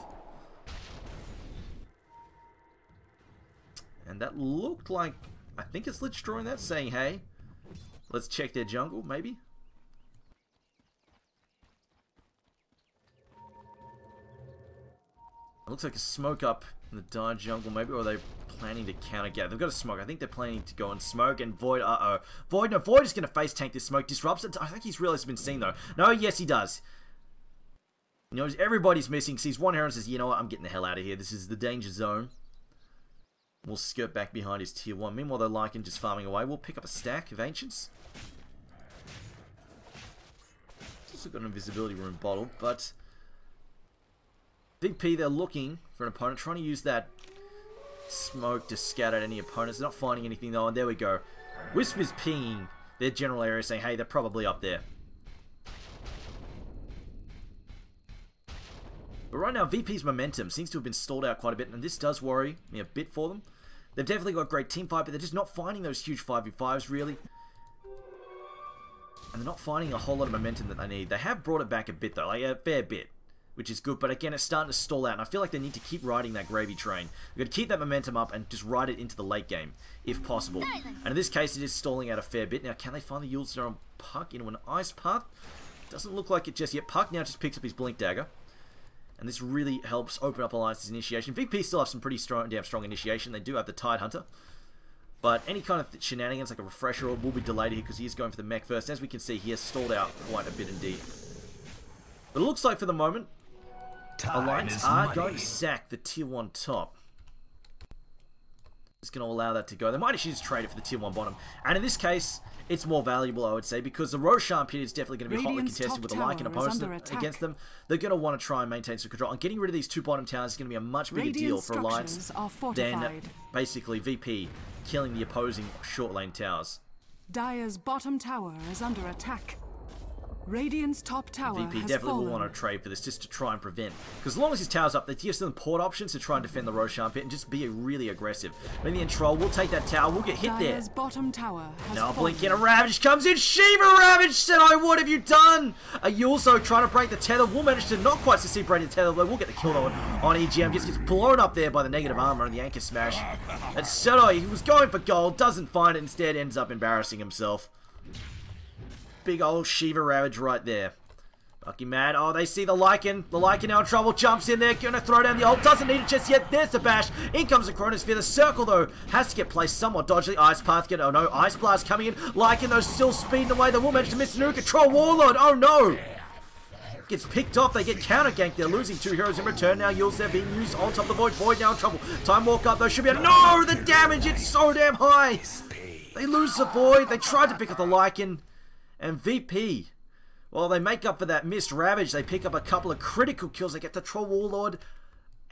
And that looked like, I think it's Lich drawing that, saying, hey, let's check their jungle, maybe? It looks like a smoke up in the Dire jungle, maybe, or are they planning to counter gap? They've got a smoke. I think they're planning to go and smoke, and Void, Void, no, Void is going to face tank this smoke, disrupts it. I think he's realized he's been seen, though. No, yes, he does. You know, everybody's missing, sees one hero and says, you know what, I'm getting the hell out of here. This is the danger zone. We'll skirt back behind his tier 1. Meanwhile, though, Lycan just farming away. We'll pick up a stack of Ancients. It's also got an invisibility rune bottle, but VP, they're looking for an opponent, trying to use that smoke to scout out any opponents. They're not finding anything, though, and there we go. Wisp is pinging their general area, saying, hey, they're probably up there. But right now, VP's momentum seems to have been stalled out quite a bit, and this does worry me a bit for them. They've definitely got great team fight, but they're just not finding those huge 5v5s, really. And they're not finding a whole lot of momentum that they need. They have brought it back a bit, though, like a fair bit, which is good. But again, it's starting to stall out, and I feel like they need to keep riding that gravy train. They've got to keep that momentum up and just ride it into the late game, if possible. And in this case, it is stalling out a fair bit. Now, can they find the Yulster on Puck into an ice path? Doesn't look like it just yet. Puck now just picks up his Blink Dagger. And this really helps open up Alliance's initiation. VP still have some pretty damn strong initiation. They do have the Tide Hunter. But any kind of shenanigans, like a refresher, will be delayed here because he is going for the mech first. As we can see, he has stalled out quite a bit indeed. But it looks like for the moment, Alliance are going to sack the tier 1 top. It's going to allow that to go. They might actually just trade it for the tier 1 bottom. And in this case, it's more valuable, I would say, because the Roshan pit is definitely going to be hotly contested with the Lycan opponents against them. They're going to want to try and maintain some control. And getting rid of these 2 bottom towers is going to be a much bigger deal for Alliance than basically VP killing the opposing short lane towers. Dire's bottom tower is under attack. Radiant's top tower VP has definitely fallen. will want to trade for this just to try and prevent. Because as long as his tower's up, that gives them port options to try and defend the Roshan pit and just be really aggressive. Maybe in troll, we'll take that tower, we'll get hit Dire's there. bottom tower has Now fallen. blink in, a Ravage comes in. Shiva Ravage said, "Oh, what have you done?" Are you also trying to break the tether? We'll manage to not quite succeed breaking the tether, though we'll get the kill on EGM. Just gets blown up there by the negative armor and the anchor smash. And Seto, he was going for gold, doesn't find it, instead ends up embarrassing himself. Big old Shiva Ravage right there. Fucking mad. Oh, they see the Lycan. The Lycan now in trouble. Jumps in there. Gonna throw down the ult. Doesn't need it just yet. There's the bash. In comes the Chronosphere. The circle, though, has to get placed somewhat dodgily. Ice Path. Oh, no. Ice Blast coming in. Lycan, though, still speeding away. They will manage to miss Nuka. Troll Warlord. Oh, no. Gets picked off. They get counter ganked. They're losing 2 heroes in return. Now Yules there being used on top of the Void. Void now in trouble. Time walk up, though. Should be a... No! The damage. It's so damn high. They lose the Void. They tried to pick up the Lycan. And VP... well, they make up for that missed Ravage. They pick up a couple of critical kills. They get the Troll Warlord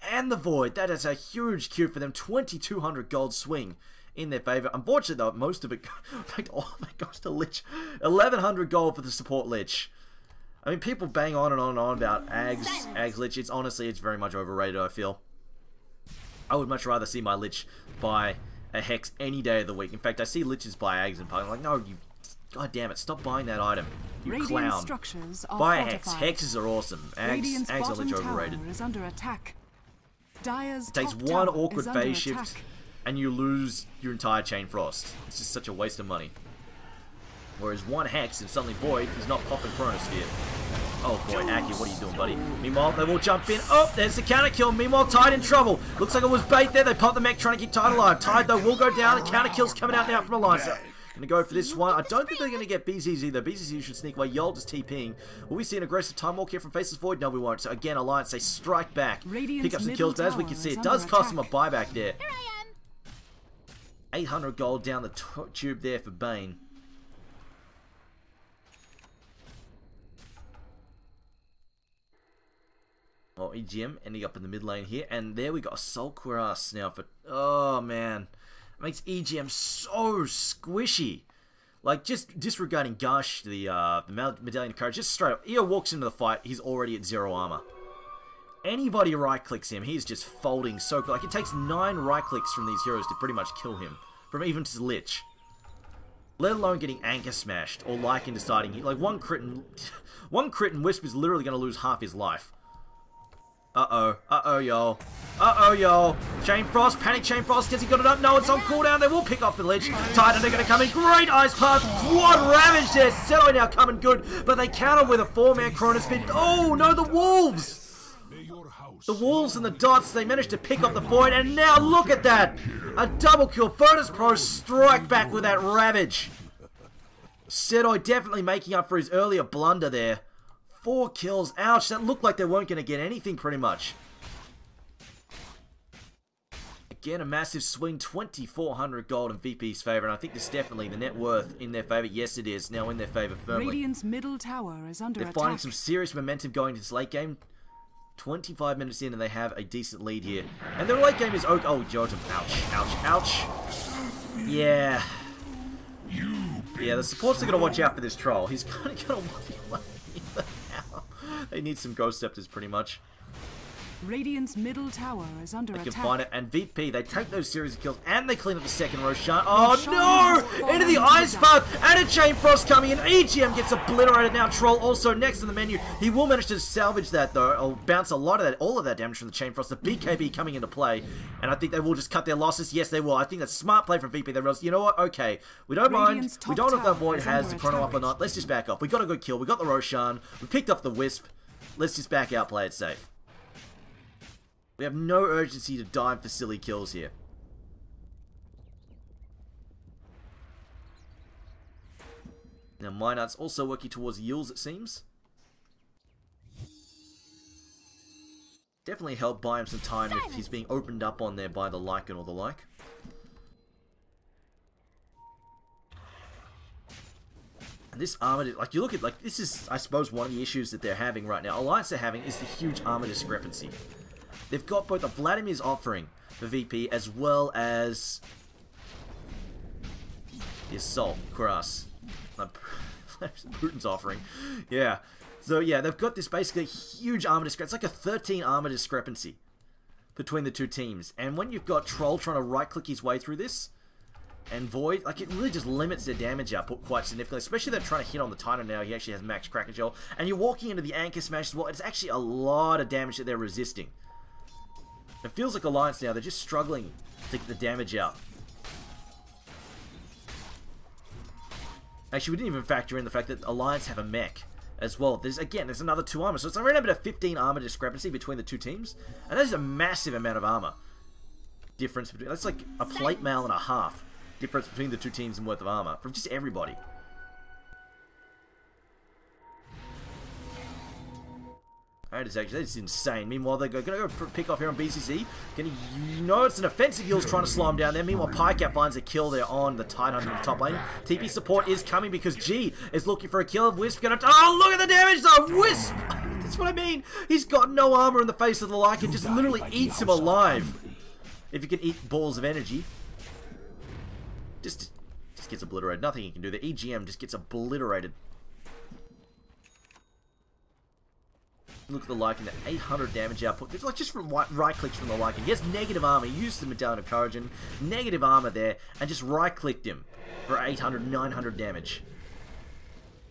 and the Void. That is a huge Q for them. 2,200 gold swing in their favor. Unfortunately, though, most of it, in fact, all of it goes to Lich. 1,100 gold for the support Lich. I mean, people bang on and on and on about Ags Lich. It's honestly, it's very much overrated, I feel. I would much rather see my Lich buy a Hex any day of the week. In fact, I see Liches buy Ags and I'm like, no, you... God damn it, stop buying that item. You Radiant clown. Structures are Buy a fortified. Hex. Hexes are awesome. Ags are Lich overrated. Is under attack. Dire's It takes top one tower awkward is under phase shift attack. and you lose your entire Chain Frost. It's just such a waste of money. Whereas one Hex and suddenly Void is not popping Chronosphere. Oh boy, Aki, what are you doing, buddy? Meanwhile, they will jump in. Oh, there's the counter kill. Meanwhile, Tide in trouble. Looks like it was bait there. They pop the mech trying to keep Tide alive. Tide, though, will go down. The counter kill's coming out now from Alliance. Gonna go for this one. I don't think they're gonna get BZs either. BZs should sneak away. Yolt is TPing. Will we see an aggressive time walk here from Faceless Void? No, we won't. So again, Alliance, they strike back. Pick up some kills, but as we can see, it does cost them a buyback there. 800 gold down the tube there for Bane. Well, EGM ending up in the mid lane here, and there we got Assault Cuirass now for... oh, man. It makes EGM so squishy. Like, just disregarding Gush, the Medallion of Courage, just straight up. EO walks into the fight, he's already at 0 armor. Anybody right-clicks him, he's just folding so... like, it takes 9 right-clicks from these heroes to pretty much kill him. From even his Lich. Let alone getting Anchor smashed, or Lycan deciding... like, one crit and Wisp is literally going to lose half his life. Uh-oh. Uh-oh, y'all. Uh-oh, y'all. Chain Frost. Panic Chain Frost. Has he got it up? No, it's on cooldown. They will pick off the Lich. Titan are going to come in. Great Ice Path. What Ravage there. Seto now coming good. But they counter with a 4-man Chronosphere. Oh, no, the Wolves. The Wolves and the Dots. They managed to pick up the Void. And now look at that. A double kill. Furnace Pro strike back with that Ravage. Seto definitely making up for his earlier blunder there. 4 kills. Ouch, that looked like they weren't going to get anything pretty much. Again, a massive swing, 2,400 gold in VP's favor, and I think this is definitely the net worth in their favor. Yes, it is now in their favor firmly. Radiant's middle tower is under They're attack. finding some serious momentum going into this late game. 25 minutes in, and they have a decent lead here. And their late game is oh, Jotum, ouch. Yeah. Yeah, the supports are gonna watch out for this troll. He's kind of gonna want They need some Ghost Scepters, pretty much. Radiant's middle tower is under They attack. can find it, and VP, they take those series of kills, and they clean up the second Roshan. Oh no! Into the Ice Path, and a Chain Frost coming in. EGM gets obliterated now. Troll also next on the menu. He will manage to salvage that, though, or bounce a lot of that, all of that damage from the Chain Frost. The BKB coming into play, and I think they will just cut their losses. Yes, they will. I think that's smart play from VP. They realize, you know what? Okay, we don't mind. We don't know if that Void has the Chrono up or not. Let's just back off. We got a good kill. We got the Roshan. We picked up the Wisp. Let's just back out, play it safe. We have no urgency to dive for silly kills here. Now, Minart's also working towards Yules, it seems. Definitely help buy him some time if he's being opened up on there by the Lycan or the like. And this armor, like you look at, like this is, I suppose, one of the issues that they're having right now. Alliance they're having is the huge armor discrepancy. They've got both a Vladimir's offering for VP as well as the Assault, Kuras. Putin's offering. Yeah. So yeah, they've got this basically huge armor discrepancy. It's like a 13 armor discrepancy between the two teams. And when you've got Troll trying to right-click his way through this, and Void, like it really just limits their damage output quite significantly. Especially they're trying to hit on the Titan now. He actually has max Kraken Gel. And you're walking into the Anchor Smash as well. It's actually a lot of damage that they're resisting. It feels like Alliance now, they're just struggling to get the damage out. Actually, we didn't even factor in the fact that Alliance have a mech as well. There's another 2 armor. So it's around about a 15 armor discrepancy between the two teams. And that is a massive amount of armor difference between. That's like a plate mail and a half difference between the two teams in worth of armor from just everybody. That is insane. Meanwhile, they're going to go for a pick off here on BCC. You know it's an offensive Yules trying to slow him down there. Meanwhile, Pycat finds a kill there on the Titan in the top lane. TP support is coming because G is looking for a kill. Wisp going to... Oh, look at the damage though! Wisp! That's what I mean. He's got no armor in the face of the Lycan. Just literally eats him alive. If you can eat balls of energy. Just gets obliterated. Nothing he can do. The EGM just gets obliterated. Look at the Lycan, the 800 damage output. It's like just from right clicks from the Lycan. He has negative armor. He used the Medallion of Courage and negative armor there, and just right clicked him for 800, 900 damage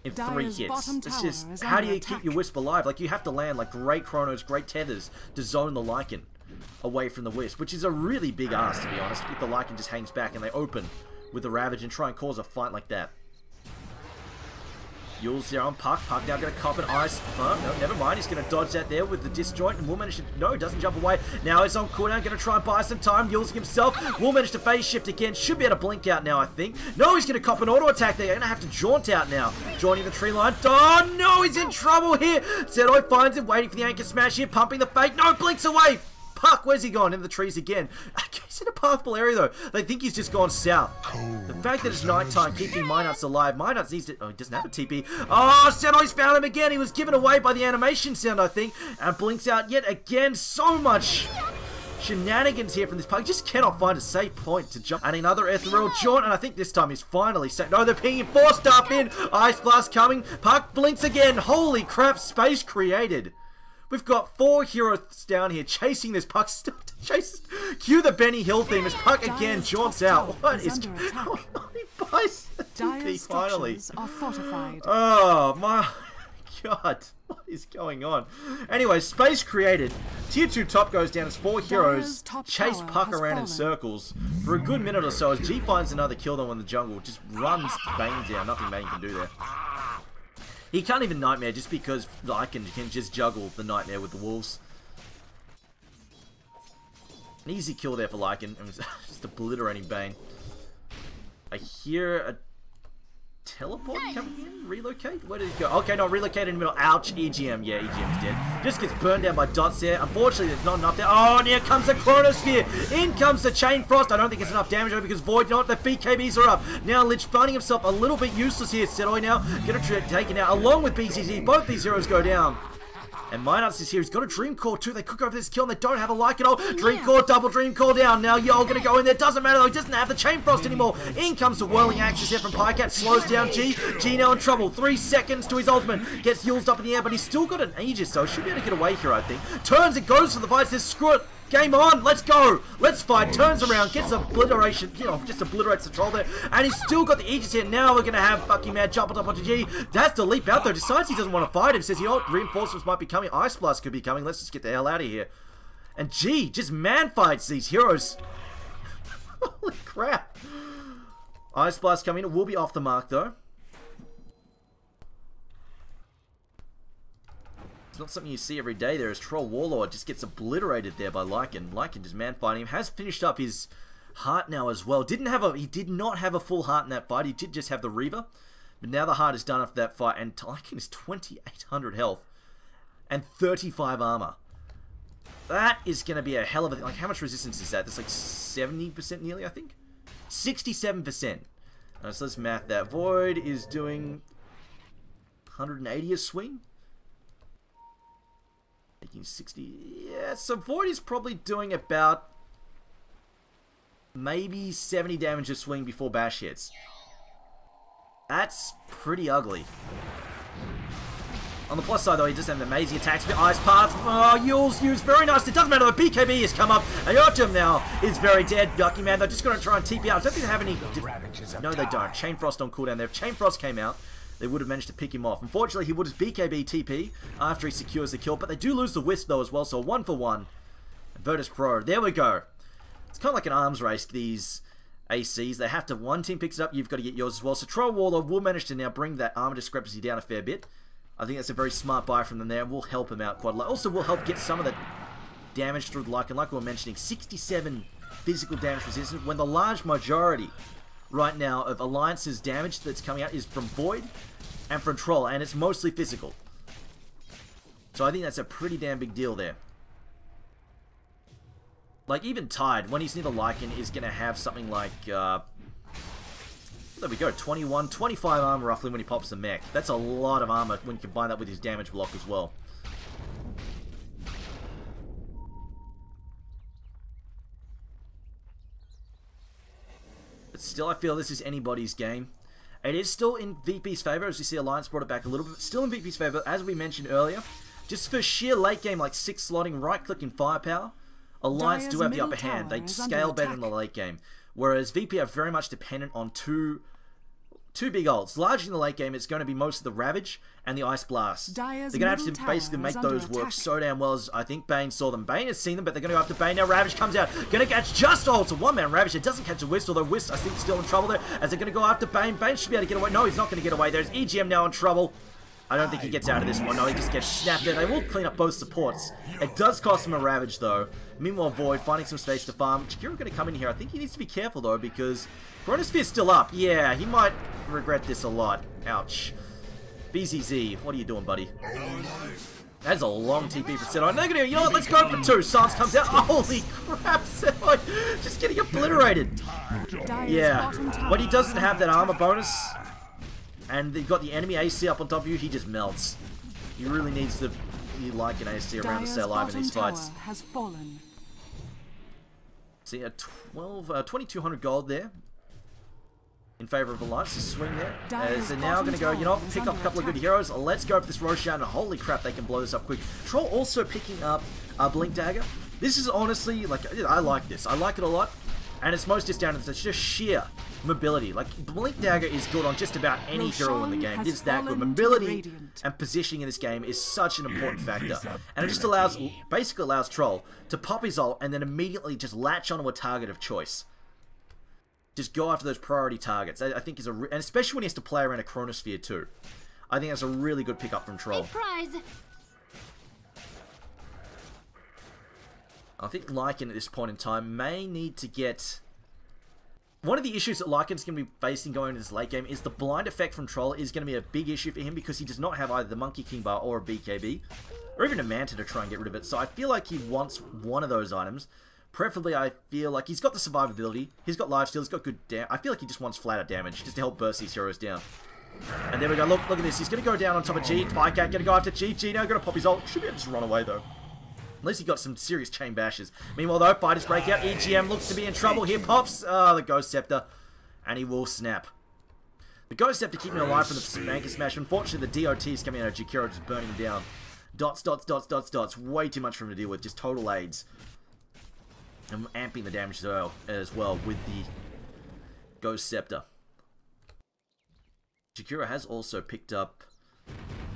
in 3 hits. It's just, how do you keep your Wisp alive? Like, you have to land like great chronos, great tethers to zone the Lycan away from the Wisp, which is a really big ask, to be honest, if the Lycan just hangs back and they open with the Ravage and try and cause a fight like that. Yules there on Puck. Puck now going to cop an ice. No, never mind. He's going to dodge that there with the disjoint. And will manage to... No, doesn't jump away. Now he's on cooldown. Going to try and buy some time. Yules himself will manage to phase shift again. Should be able to blink out now, I think. No, he's going to cop an auto attack there. Going to have to jaunt out now. Joining the tree line. Oh, no, he's in trouble here. Zedoi finds him. Waiting for the Anchor Smash here. Pumping the fake. No, blinks away. Puck, where's he gone? In the trees again. He's in a pathful area though. They think he's just gone south. The fact that it's nighttime, keeping Minarts alive. Minarts needs to... Oh, he doesn't have a TP. Oh, Zenoi's found him again. He was given away by the animation sound, I think. And blinks out yet again. So much shenanigans here from this Puck. Just cannot find a safe point to jump. And another ethereal jaunt. And I think this time he's finally safe. No, they're pinging 4-star in. Ice Blast coming. Puck blinks again. Holy crap. Space created. We've got 4 heroes down here chasing this Puck. Cue the Benny Hill theme as Puck again jaunts out. What is... He buys a TP finally. Oh my god. What is going on? Anyway, space created. Tier 2 top goes down as 4 heroes chase Puck around in circles for a good minute or so as G finds another kill though in the jungle. Just runs Bane down. Nothing Bane can do there. He can't even Nightmare just because Lycan can just juggle the Nightmare with the Wolves. An easy kill there for Lycan. Just obliterating Bane. I hear a teleport coming in? Relocate? Where did he go? Okay, no, relocate in the middle. Ouch, EGM. Yeah, EGM's dead. Just gets burned down by dots there. Unfortunately, there's not enough there. Oh, and here comes the Chronosphere. In comes the Chain Frost. I don't think it's enough damage though because Void, not the BKBs are up. Now Lich finding himself a little bit useless here. Setoi now gonna take it out along with BCZ. Both these heroes go down. And Minarts is here. He's got a Dream Core too. They cook over this kill and they don't have a like at all. Dream Core, double Dream Core down. Now Yo gonna go in there. Doesn't matter though. He doesn't have the Chain Frost anymore. In comes the Whirling Axis here from Pycat. Slows down G. G now in trouble. 3 seconds to his ultimate. Gets Yulzed up in the air, but he's still got an Aegis, so should be able to get away here, I think. Turns and goes for the fight. Says, screw it. Game on, let's go, let's fight. Turns around, gets obliteration, just obliterates the troll there, and he's still got the Aegis here. Now we're gonna have fucking mad jump on top onto G. Has to leap out though, decides he doesn't want to fight him, says, you know what, reinforcements might be coming, Ice Blast could be coming, let's just get the hell out of here. And G just man fights these heroes. Holy crap. Ice Blast coming in, it will be off the mark though. It's not something you see every day there as Troll Warlord just gets obliterated there by Lycan. Lycan just man fighting him. Has finished up his heart now as well. He did not have a full heart in that fight. He did just have the Reaver. But now the heart is done after that fight. And Lycan is 2,800 health. And 35 armor. That is going to be a hell of a... Like, how much resistance is that? That's like 70% nearly, I think? 67%. So let's math that. Void is doing 180 a swing. Making 60, yeah, so Void is probably doing about maybe 70 damage a swing before Bash hits. That's pretty ugly. On the plus side though, he does have an amazing attacks with Ice Path. Oh, Yule's used very nice. It doesn't matter, the BKB has come up. Ayotum now is very dead. Yucky man, they're just going to try and TP out. I don't think they have any... No, they don't. Chain Frost on cooldown there. If Chain Frost came out, they would have managed to pick him off. Unfortunately, he would have BKB TP after he secures the kill, but they do lose the Wisp though as well, so 1 for 1. Virtus Pro, there we go. It's kind of like an arms race, these ACs. They have to, one team picks it up, you've got to get yours as well. So Troll Warlord will manage to now bring that armor discrepancy down a fair bit. I think that's a very smart buy from them there, and will help him out quite a lot. Also will help get some of the damage through the Lycan, like we were mentioning, 67 physical damage resistance, when the large majority right now of Alliance's damage that's coming out is from Void and from Troll, and it's mostly physical. So I think that's a pretty damn big deal there. Like, even Tide, when he's near the Lycan, is going to have something like, there we go, 21, 25 armor roughly when he pops the mech. That's a lot of armor when you combine that with his damage block as well. But still, I feel this is anybody's game. It is still in VP's favor, as we see Alliance brought it back a little bit. Still in VP's favor, as we mentioned earlier. Just for sheer late game, like 6 slotting, right-click in firepower, Alliance do have the upper hand. They scale better in the late game. Whereas VP are very much dependent on two big ults. Largely in the late game, it's going to be most of the Ravage and the Ice Blast. They're going to have to basically make those work so damn well, as I think Bane saw them. Bane has seen them, but they're going to go after Bane. Now Ravage comes out. Going to catch just it's a one-man Ravage. It doesn't catch a Wisp, although Wisp, I think, is still in trouble there, as they're going to go after Bane. Bane should be able to get away. No, he's not going to get away. There's EGM now in trouble. I don't think he gets out of this one. No, he just gets snapped there. They will clean up both supports. It does cost him a Ravage, though. Meanwhile, Void finding some space to farm. Chikiro going to come in here. I think he needs to be careful, though, because Chronosphere's still up. Yeah, he might regret this a lot. Ouch. BZZ, what are you doing, buddy? That's a long TP for Setoi. They're gonna, you know what, let's go for 2. Sans comes out. Holy crap, Setoi just getting obliterated. Yeah, when he doesn't have that armor bonus, and they've got the enemy AC up on top of you, he just melts. He really needs to like an AC around to stay alive in these fights. See, a 2,200 gold there in favor of Alliance. To swing there. As they're now going to go, you know what, pick up a couple of good heroes. Let's go for this Roshan, and holy crap, they can blow this up quick. Troll also picking up Blink Dagger. This is honestly, like, I like this. I like it a lot. And it's most just down to just sheer mobility. Like, Blink Dagger is good on just about any hero in the game. It is that good. Mobility and positioning in this game is such an important factor. And it just basically allows Troll to pop his ult and then immediately just latch onto a target of choice. Just go after those priority targets. I think is and especially when he has to play around a Chronosphere too. I think that's a really good pickup from Troll. I think Lycan at this point in time may need to get... one of the issues that Lycan's going to be facing going into this late game is the blind effect from Troll is going to be a big issue for him because he does not have either the Monkey King Bar or a BKB, or even a Manta to try and get rid of it. So I feel like he wants one of those items. Preferably, I feel like he's got the survivability, he's got lifesteal, he's got good damage. I feel like he just wants flat out damage, just to help burst these heroes down. And there we go, look at this, he's going to go down on top of G, Firecat, going to go after G now going to pop his ult, should be able to just run away though. At least he got some serious chain bashes. Meanwhile though, fighters break out, EGM looks to be in trouble, here pops, the Ghost Scepter, and he will snap. The Ghost Scepter keeping him alive from the Spanker Smash. Unfortunately, the DOT is coming out of Jakiro, just burning him down. Dots, way too much for him to deal with, just total AIDS. And amping the damage as well with the Ghost Scepter. Shakira has also picked up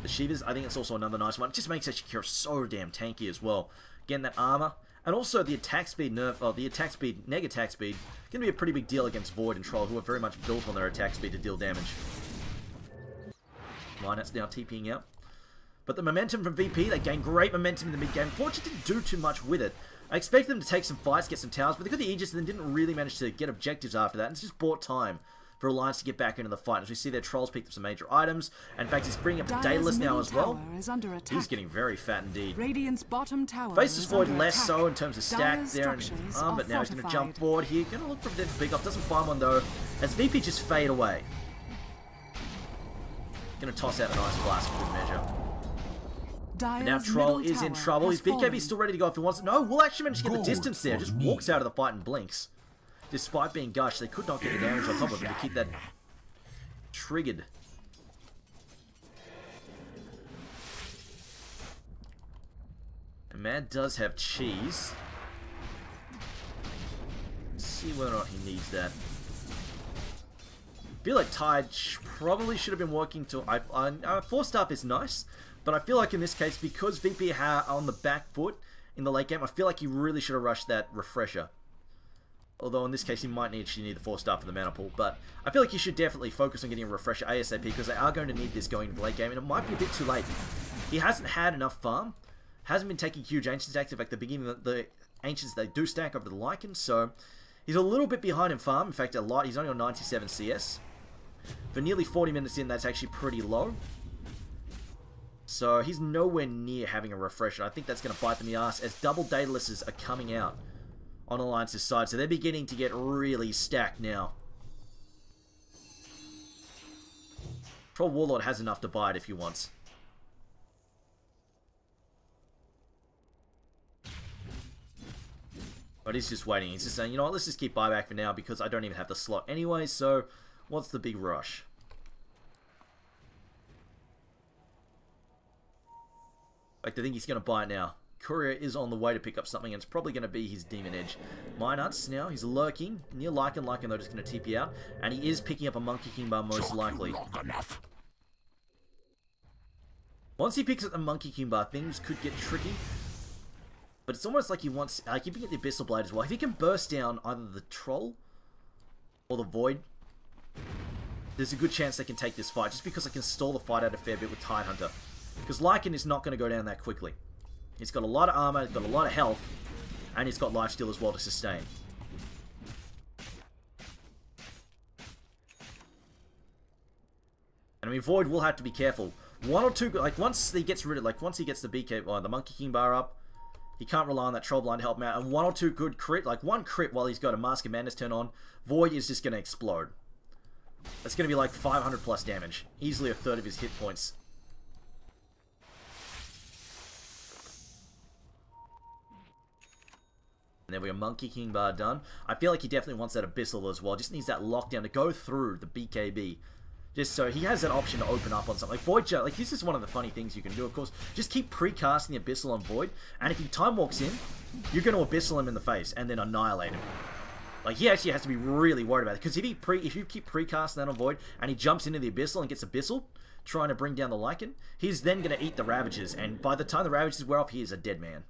the Shivas. I think it's also another nice one. It just makes that Shakira so damn tanky as well. Getting that armor. And also the attack speed nerf, the attack speed, neg attack speed, going to be a pretty big deal against Void and Troll, who are very much built on their attack speed to deal damage. Lineout's now TPing out. But the momentum from VP, they gained great momentum in the mid game. Fortunately, didn't do too much with it. I expected them to take some fights, get some towers, but they got the Aegis and then didn't really manage to get objectives after that. And it's just bought time for Alliance to get back into the fight. As we see their Trolls picked up some major items. And in fact, he's bringing up the Daedalus now as well. He's getting very fat indeed. Radiant's bottom tower Faces Void less so in terms of stack there and arm, but now he's going to jump forward here. Going to look for a bit of pick up. Doesn't find one though. As VP just fade away. Going to toss out a nice blast for good measure. But now Troll is in trouble. His BKB is still ready to go if he wants it. No, we'll actually manage to get the distance there. Just walks out of the fight and blinks. Despite being gushed, they could not get the damage on top of him to keep that triggered. And Mad does have cheese. Let's see whether or not he needs that. I feel like Tide probably should have been working to... 4-star is nice. But I feel like in this case, because VP on the back foot in the late game, I feel like he really should have rushed that refresher. Although in this case, he might actually need the 4-star for the mana pool. But I feel like he should definitely focus on getting a refresher ASAP because they are going to need this going into the late game. And it might be a bit too late. He hasn't had enough farm. Hasn't been taking huge Ancient stacks. In fact, the beginning of the Ancients, they do stack over the Lycan. So he's a little bit behind in farm. In fact, a lot. He's only on 97 CS. For nearly 40 minutes in, that's actually pretty low. So he's nowhere near having a refresher. I think that's going to bite them in the ass as double Daedaluses are coming out on Alliance's side. So they're beginning to get really stacked now. Troll Warlord has enough to buy it if he wants. But he's just waiting. He's just saying, you know what, let's just keep buyback for now because I don't even have the slot anyway. So what's the big rush? Like, I think he's going to buy it now. Courier is on the way to pick up something, and it's probably going to be his Demon Edge. Minuts now, he's lurking near Lycan. Lycan, though, just going to TP out. And he is picking up a Monkey King Bar, most likely. Once he picks up the Monkey King Bar, things could get tricky. But it's almost like he wants... he can get the Abyssal Blade as well. If he can burst down either the Troll or the Void, there's a good chance they can take this fight, just because I can stall the fight out a fair bit with Tidehunter. Because Lycan is not going to go down that quickly. He's got a lot of armor, he's got a lot of health, and he's got lifesteal as well to sustain. And I mean, Void will have to be careful. One or two, like once he gets rid of, like once he gets the BK, the Monkey King Bar up, he can't rely on that Troll Blind to help him out. And one or two good crit, like one crit while he's got a Mask of Madness turn on, Void is just going to explode. That's going to be like 500 plus damage. Easily a third of his hit points. And there we go, Monkey King Bar done. I feel like he definitely wants that Abyssal as well. Just needs that lockdown to go through the BKB. Just so he has that option to open up on something. Like Void, like this is one of the funny things you can do, of course. Just keep pre-casting the Abyssal on Void. And if he time walks in, you're going to Abyssal him in the face and then annihilate him. Like he actually has to be really worried about it. Because if you keep pre-casting that on Void and he jumps into the Abyssal and gets Abyssal, trying to bring down the Lycan, he's then going to eat the Ravages. And by the time the Ravages wear off, he is a dead man.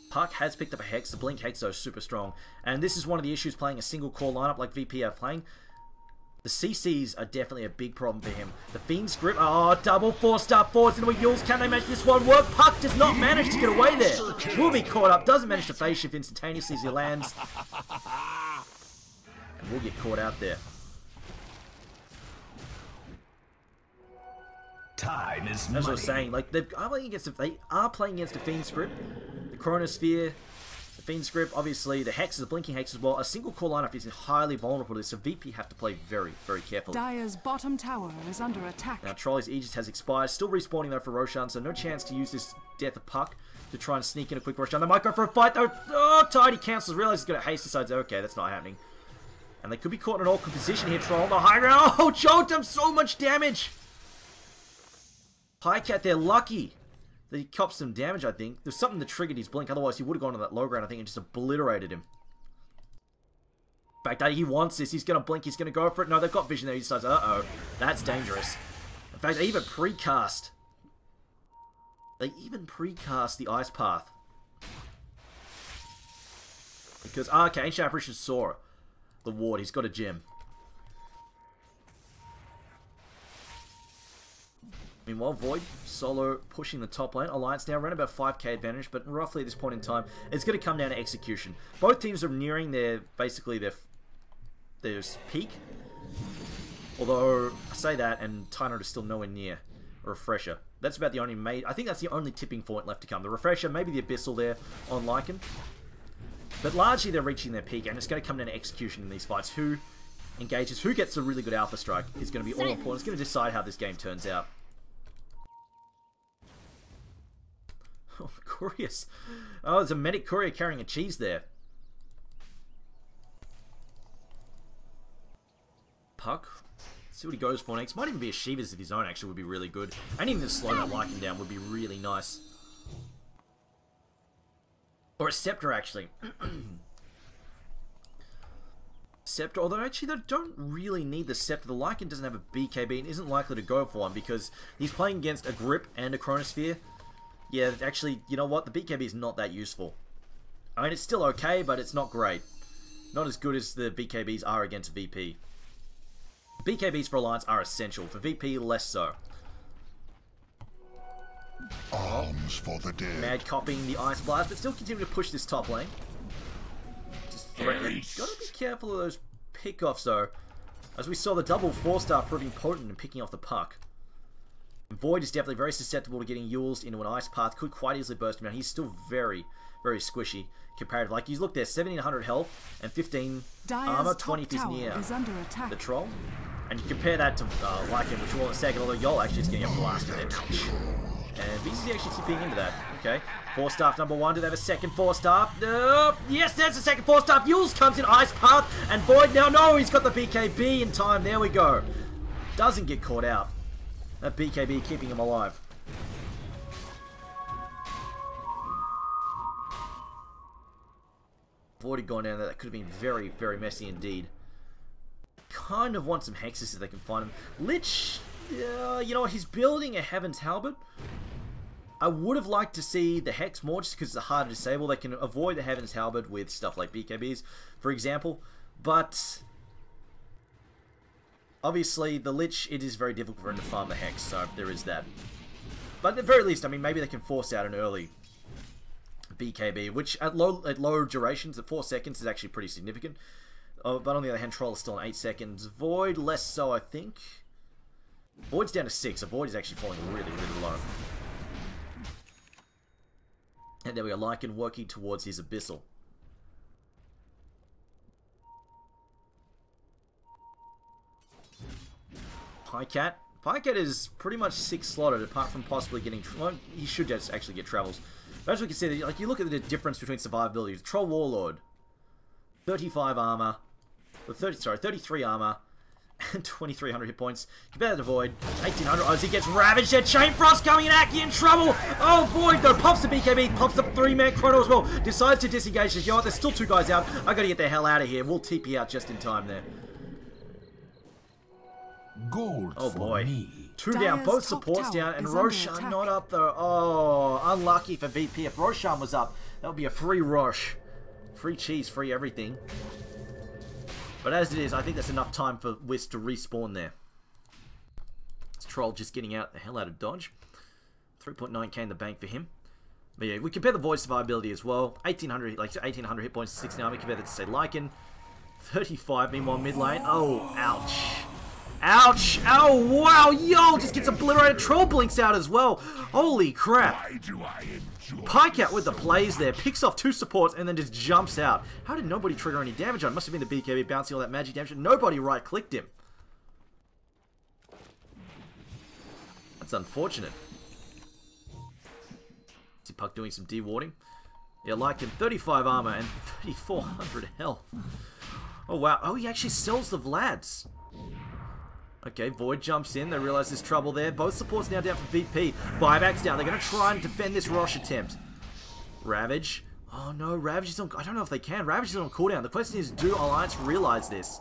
Puck has picked up a Hex. The Blink Hex though is super strong. And this is one of the issues playing a single core lineup like VP are playing. The CCs are definitely a big problem for him. The Fiend's Grip, oh, double 4-star forwards into a Yules. Can they make this one work? Puck does not manage to get away there. Will be caught up, doesn't manage to phase shift instantaneously as he lands. And will get caught out there. Time is As I was money. saying, like they are playing against the Fiend's Grip, the Chronosphere, the Fiend's Grip, obviously the Hexes, the Blinking Hex as well. A single core lineup is highly vulnerable to this, so VP have to play very, very carefully. Dire's bottom tower is under attack. Now Trolley's Aegis has expired, still respawning though for Roshan, so no chance to use this Death of Puck to try and sneak in a quick Roshan. They might go for a fight though. Oh, Tidy cancels, realizes he's got a haste, decides, okay, that's not happening. And they could be caught in an awkward position here, Troll. The high ground, oh, choked him, so much damage. Highcat, they're lucky that he copped some damage, I think. There's something that triggered his blink, otherwise he would have gone to that low ground, I think, and just obliterated him. In fact, he wants this. He's going to blink. He's going to go for it. No, they've got vision there. He decides, uh-oh, that's dangerous. In fact, they even precast. They even precast the Ice Path. Because, okay, Ancient Apparition saw the ward. He's got a gem. Meanwhile, Void solo pushing the top lane. Alliance now around about 5k advantage, but roughly at this point in time, it's going to come down to execution. Both teams are nearing their peak. Although I say that, and Tynant is still nowhere near a refresher. That's about the only I think that's the only tipping point left to come. The refresher, maybe the Abyssal there on Lycan, but largely they're reaching their peak, and it's going to come down to execution in these fights. Who engages, who gets a really good alpha strike is going to be all important. It's going to decide how this game turns out. Oh, Curious. Oh, there's a medic courier carrying a cheese there. Puck. See what he goes for next. Might even be a Shivas of his own, actually, would be really good. And even to slow that Lycan down would be really nice. Or a Scepter, actually. Scepter, although actually they don't really need the Scepter. The Lycan doesn't have a BKB and isn't likely to go for one because he's playing against a Grip and a Chronosphere. Yeah, actually, you know what? The BKB is not that useful. I mean, it's still okay, but it's not great. Not as good as the BKBs are against VP. BKBs for Alliance are essential. For VP, less so. Arms for the dead. Mad copying the Ice Blast, but still continue to push this top lane. Just threatening. Gotta be careful of those pickoffs, though. As we saw, the double 4-star proving potent in picking off the Puck. Void is definitely very susceptible to getting Yules into an Ice Path. Could quite easily burst him down. He's still very, very squishy comparative. Like, you look there, 1700 health and 15 armor, 20 if he's near the Troll. And you compare that to Lycan, which will in a second, although Yol actually is getting a blasted there. And BCC actually tipping into that. Okay, 4-star number 1. Do they have a second 4-star? Yes, there's a second 4-star. Yules comes in, Ice Path, and Void now, no, he's got the BKB in time. There we go. Doesn't get caught out. That BKB keeping him alive. Void had gone down there. That could have been very, very messy indeed. Kind of want some hexes if they can find him. Lich, you know what? He's building a Heaven's Halberd. I would have liked to see the Hex more just because it's hard to disable. They can avoid the Heaven's Halberd with stuff like BKBs, for example. But obviously, the Lich, it is very difficult for him to farm the Hex, so there is that. But at the very least, I mean, maybe they can force out an early BKB, which at low durations, at 4 seconds, is actually pretty significant. But on the other hand, Troll is still on 8 seconds. Void, less so, I think. Void's down to 6, so Void is actually falling really, really low. And there we go, Lycan working towards his Abyssal. Pycat. Pycat is pretty much 6 slotted, apart from possibly getting... Well, he should just actually get travels. But as we can see, like, you look at the difference between survivability. Troll Warlord, 35 armor, 33 armor, and 2300 hit points. Compare that to Void, 1800. Oh, as he gets ravaged there. Chain Frost coming in, Aki in trouble. Oh, Void though pops the BKB, pops the 3-man chrono as well. Decides to disengage. Says, you know what, there's still 2 guys out. I gotta get the hell out of here. We'll TP out just in time there. Gold oh boy. Me. 2 down, both supports down, and Roshan not up though. Oh, unlucky for VP. If Roshan was up, that would be a free Rosh. Free cheese, free everything. But as it is, I think that's enough time for Wisp to respawn there. This Troll just getting out the hell out of dodge. 3.9k in the bank for him. But yeah, we compare the void survivability as well. 1800 hit points to 69. We compare that to say Lycan. 35, meanwhile mid lane. Oh, ouch. Ouch! Oh, wow! Yo, just gets obliterated. Troll blinks out as well. Holy crap. Pike out with the plays there. Picks off 2 supports and then just jumps out. How did nobody trigger any damage on? Must have been the BKB bouncing all that magic damage. Nobody right-clicked him. That's unfortunate. See Puck doing some de-warding. Yeah, like him. 35 armor and 3,400 health. Oh, wow. Oh, he actually sells the Vlads. Okay, Void jumps in. They realize there's trouble there. Both supports now down for VP. Buyback's down. They're going to try and defend this Rosh attempt. Ravage. Oh, no. Ravage is on... I don't know if they can. Ravage is on cooldown. The question is, do Alliance realize this?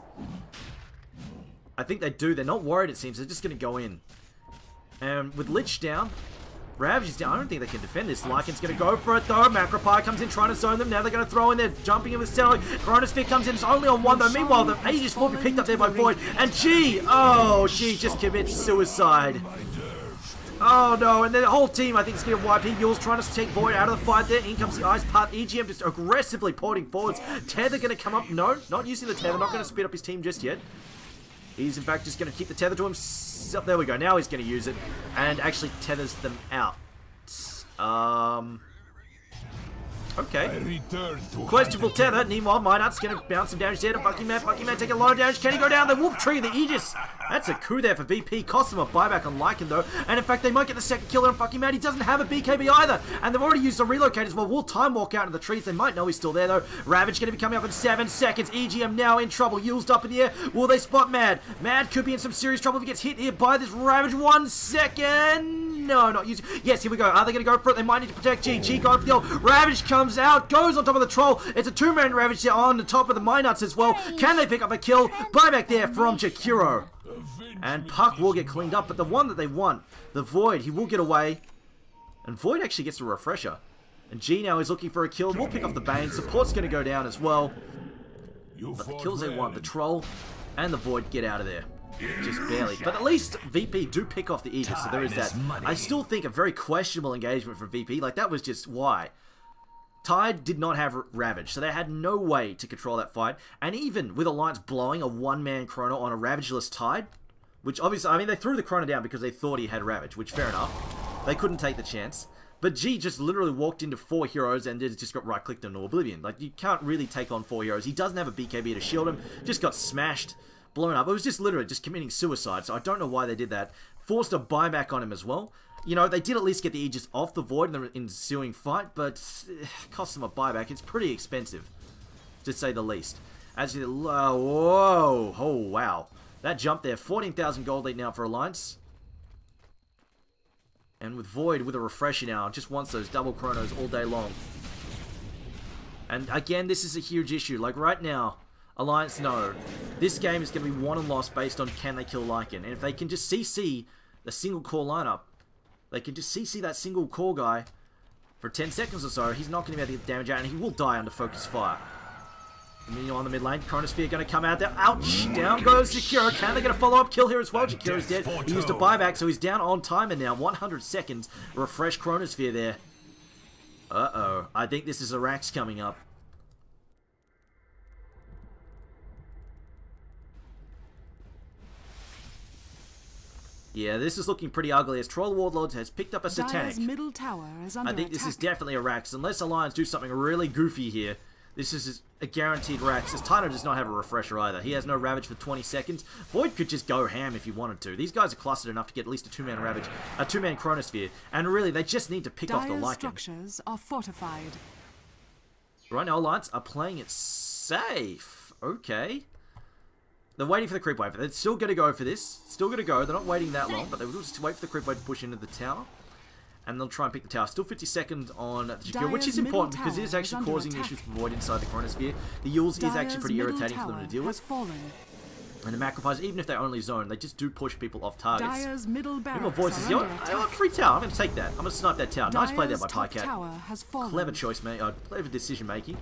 I think they do. They're not worried, it seems. They're just going to go in. And with Lich down... Ravage is down. I don't think they can defend this. Lycan's going to go for it, though. Macropie comes in trying to zone them. Now they're going to throw in there. Jumping in with Stellar. Chronosphere comes in. It's only on 1, though. Meanwhile, the Aegis will be picked up there by Void. And G! Oh, G just commits suicide. Oh, no. And the whole team, I think, is going to wipe here. Yule's trying to take Void out of the fight there. In comes the Ice Path. EGM just aggressively porting forwards. Tether going to come up. No, not using the Tether. Not going to speed up his team just yet. He's, in fact, just going to keep the Tether to himself. There we go. Now he's going to use it. And actually tethers them out. Okay. Questionable tether. Meanwhile, Minot's going to bounce some damage there to Bucky Man. Bucky Man taking a lot of damage. Can he go down? The Wolf Tree, the Aegis. That's a coup there for VP. Cost him a buyback on Lycan, though. And in fact, they might get the second kill on Bucky Man. He doesn't have a BKB either. And they've already used the relocators. Well, will time walk out into the trees. They might know he's still there, though. Ravage going to be coming up in 7 seconds. EGM now in trouble. Yule's up in the air. Will they spot Mad? Mad could be in some serious trouble if he gets hit here by this Ravage. 1 second. No, not using... Yes, here we go. Are they going to go for it? They might need to protect G. G going for the old... Ravage comes out, goes on top of the Troll. It's a 2-man Ravage there on the top of the Minuts as well. Can they pick up a kill? Buyback there from Jakiro. And Puck will get cleaned up, but the one that they want, the Void, he will get away. And Void actually gets a refresher. And G now is looking for a kill. We'll pick off the Bane. Support's going to go down as well. But the kills they want, the Troll and the Void get out of there. Just barely. But at least VP do pick off the Aegis, so there is that. I still think a very questionable engagement for VP. Like, that was just why. Tide did not have Ravage, so they had no way to control that fight. And even with Alliance blowing a 1-man Chrono on a Ravageless Tide, which obviously, I mean, they threw the Chrono down because they thought he had Ravage, which fair enough. They couldn't take the chance. But G just literally walked into 4 heroes and just got right-clicked into Oblivion. Like, you can't really take on 4 heroes. He doesn't have a BKB to shield him. Just got smashed. Blown up. It was just literally just committing suicide, so I don't know why they did that. Forced a buyback on him as well. You know, they did at least get the Aegis off the Void in the ensuing fight, but it cost them a buyback. It's pretty expensive, to say the least. As you... Whoa! Oh, wow. That jump there. 14,000 gold lead now for Alliance. And with Void, with a refresher now, just wants those double chronos all day long. And again, this is a huge issue. Like, right now... Alliance know this game is going to be won and lost based on can they kill Lycan. And if they can just CC the single core lineup, they can just CC that single core guy for 10 seconds or so, he's not going to be able to get damage out and he will die under focus fire. And then on the mid lane, Chronosphere going to come out there. Ouch! Down goes Jakiro. Can they get a follow-up kill here as well? Jakiro's dead. He used a buyback, so he's down on timer now. 100 seconds. Refresh Chronosphere there. Uh-oh. I think this is a Rax coming up. Yeah, this is looking pretty ugly as Troll Warlord has picked up a Satanic. Middle tower is under I think this is definitely a Rax. Unless Alliance do something really goofy here, this is a guaranteed Rax. As Tino does not have a refresher either. He has no Ravage for 20 seconds. Void could just go ham if he wanted to. These guys are clustered enough to get at least a 2-man Ravage, a 2-man Chronosphere. And really, they just need to pick off the Lycan. Structures are fortified. Right now, Alliance are playing it safe. Okay. They're waiting for the creep wave. They're still going to go for this. Still going to go. They're not waiting that long, but they will just wait for the creep wave to push into the tower. And they'll try and pick the tower. Still 50 seconds on the Jakiro, which is important because it is actually causing issues for Void inside the Chronosphere. The Yules is actually pretty irritating for them to deal with. And the Macropies, even if they only zone, they just do push people off targets. Dire's middle barracks voices. You know what? I want free tower. I'm going to take that. I'm going to snipe that tower. Nice play there by Pycat. Clever choice, mate. Clever decision making.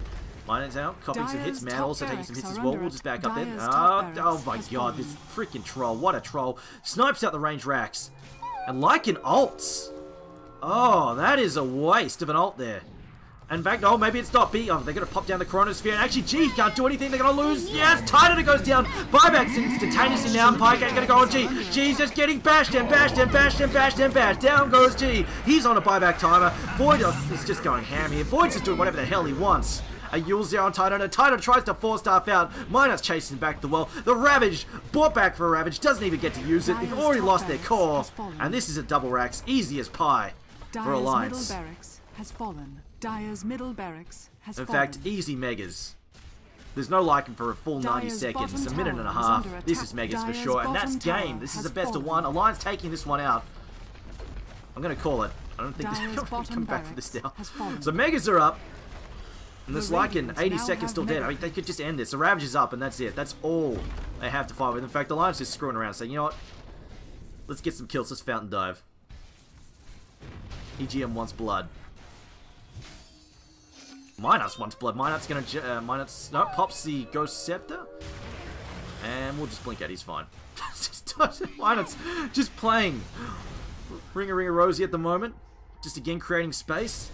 Miners out, copying some hits. Man also taking some hits as well. We'll just back up there. Dyer's Oh my god, this freaking troll. What a troll. Snipes out the range racks. And like an ults. Oh, that is a waste of an ult there. In fact, oh, maybe it's not B. Oh, they're going to pop down the chronosphere. And actually, G can't do anything. They're going to lose. Yes, Titan goes down. Buybacks instantaneously now. Pike ain't going to go on G. G's just getting bashed and bashed and bashed and bashed and bashed. Down goes G. He's on a buyback timer. Void is just going ham here. Void's just doing whatever the hell he wants. A Yule Zero on Titan, and Titan tries to 4-staff out. Minus chasing back the well. The Ravage, bought back for a Ravage, doesn't even get to use it. They've already lost their core. And this is a double racks, easy as pie for Alliance. Middle barracks has fallen. Dyer's middle barracks has In fallen. fact, easy megas. There's no liking for a full 90 seconds, a minute and a half. This is megas for sure, and that's game. This is a best of one. Alliance taking this one out. I'm going to call it. I don't think they're going to come back for this now. So megas are up. And there's like an 80 seconds still dead. I mean, they could just end this. The Ravage is up, and that's it. That's all they have to fight with. In fact, Alliance is screwing around, saying, you know what? Let's get some kills. Let's fountain dive. EGM wants blood. Minus wants blood. Minus gonna no, pops the Ghost Scepter, and we'll just blink out. He's fine. Minus just playing Ring a Rosie at the moment. Just again creating space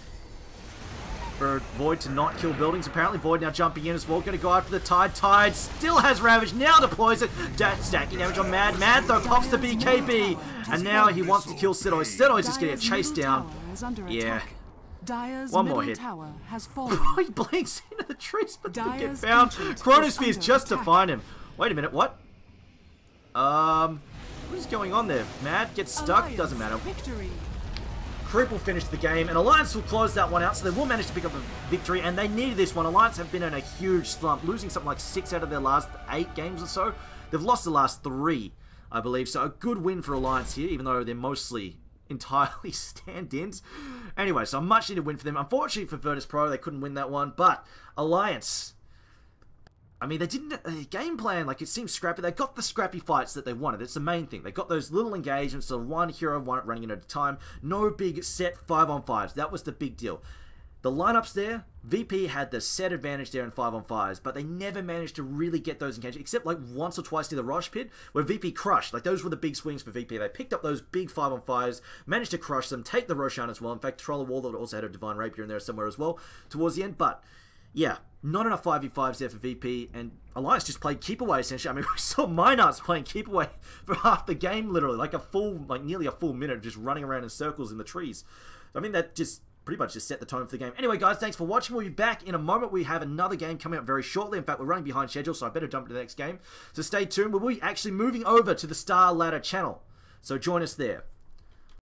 for Void to not kill buildings. Apparently Void now jumping in as well. Going to go after the Tide. Tide still has Ravage. Now deploys it. Stacking damage on Mad. Mad though pops the BKB. And now he wants to kill Sedoy. Sedoy's just going to get chased down. Yeah. One more hit. He blinks into the trees but doesn't get found. Chronosphere's just to find him. Wait a minute, what? What is going on there? Mad gets stuck. Doesn't matter. Creep will finish the game, and Alliance will close that one out, so they will manage to pick up a victory, and they needed this one. Alliance have been in a huge slump, losing something like 6 out of their last 8 games or so. They've lost the last 3, I believe, so a good win for Alliance here, even though they're mostly entirely stand-ins. Anyway, so a much needed win for them. Unfortunately for Virtus Pro, they couldn't win that one, but Alliance, I mean, they didn't, game plan, like, it seems scrappy. They got the scrappy fights that they wanted. It's the main thing. They got those little engagements, so one hero running in at a time. No big set 5-on-5s. That was the big deal. The lineups there, VP had the set advantage there in 5-on-5s, but they never managed to really get those engagements, except like once or twice near the Rosh pit, where VP crushed. Like, those were the big swings for VP. They picked up those big 5-on-5s, managed to crush them, take the Roshan as well. In fact, Troller Wall also had a Divine Rapier in there somewhere as well towards the end, but yeah, not enough 5v5s there for VP, and Alliance just played keep away essentially. I mean, we saw Minarts playing keep away for half the game, literally, like nearly a full minute, just running around in circles in the trees. I mean, that just pretty much just set the tone for the game. Anyway, guys, thanks for watching. We'll be back in a moment. We have another game coming up very shortly. In fact, we're running behind schedule, so I better jump into the next game. So stay tuned. We'll be actually moving over to the Starladder channel, so join us there.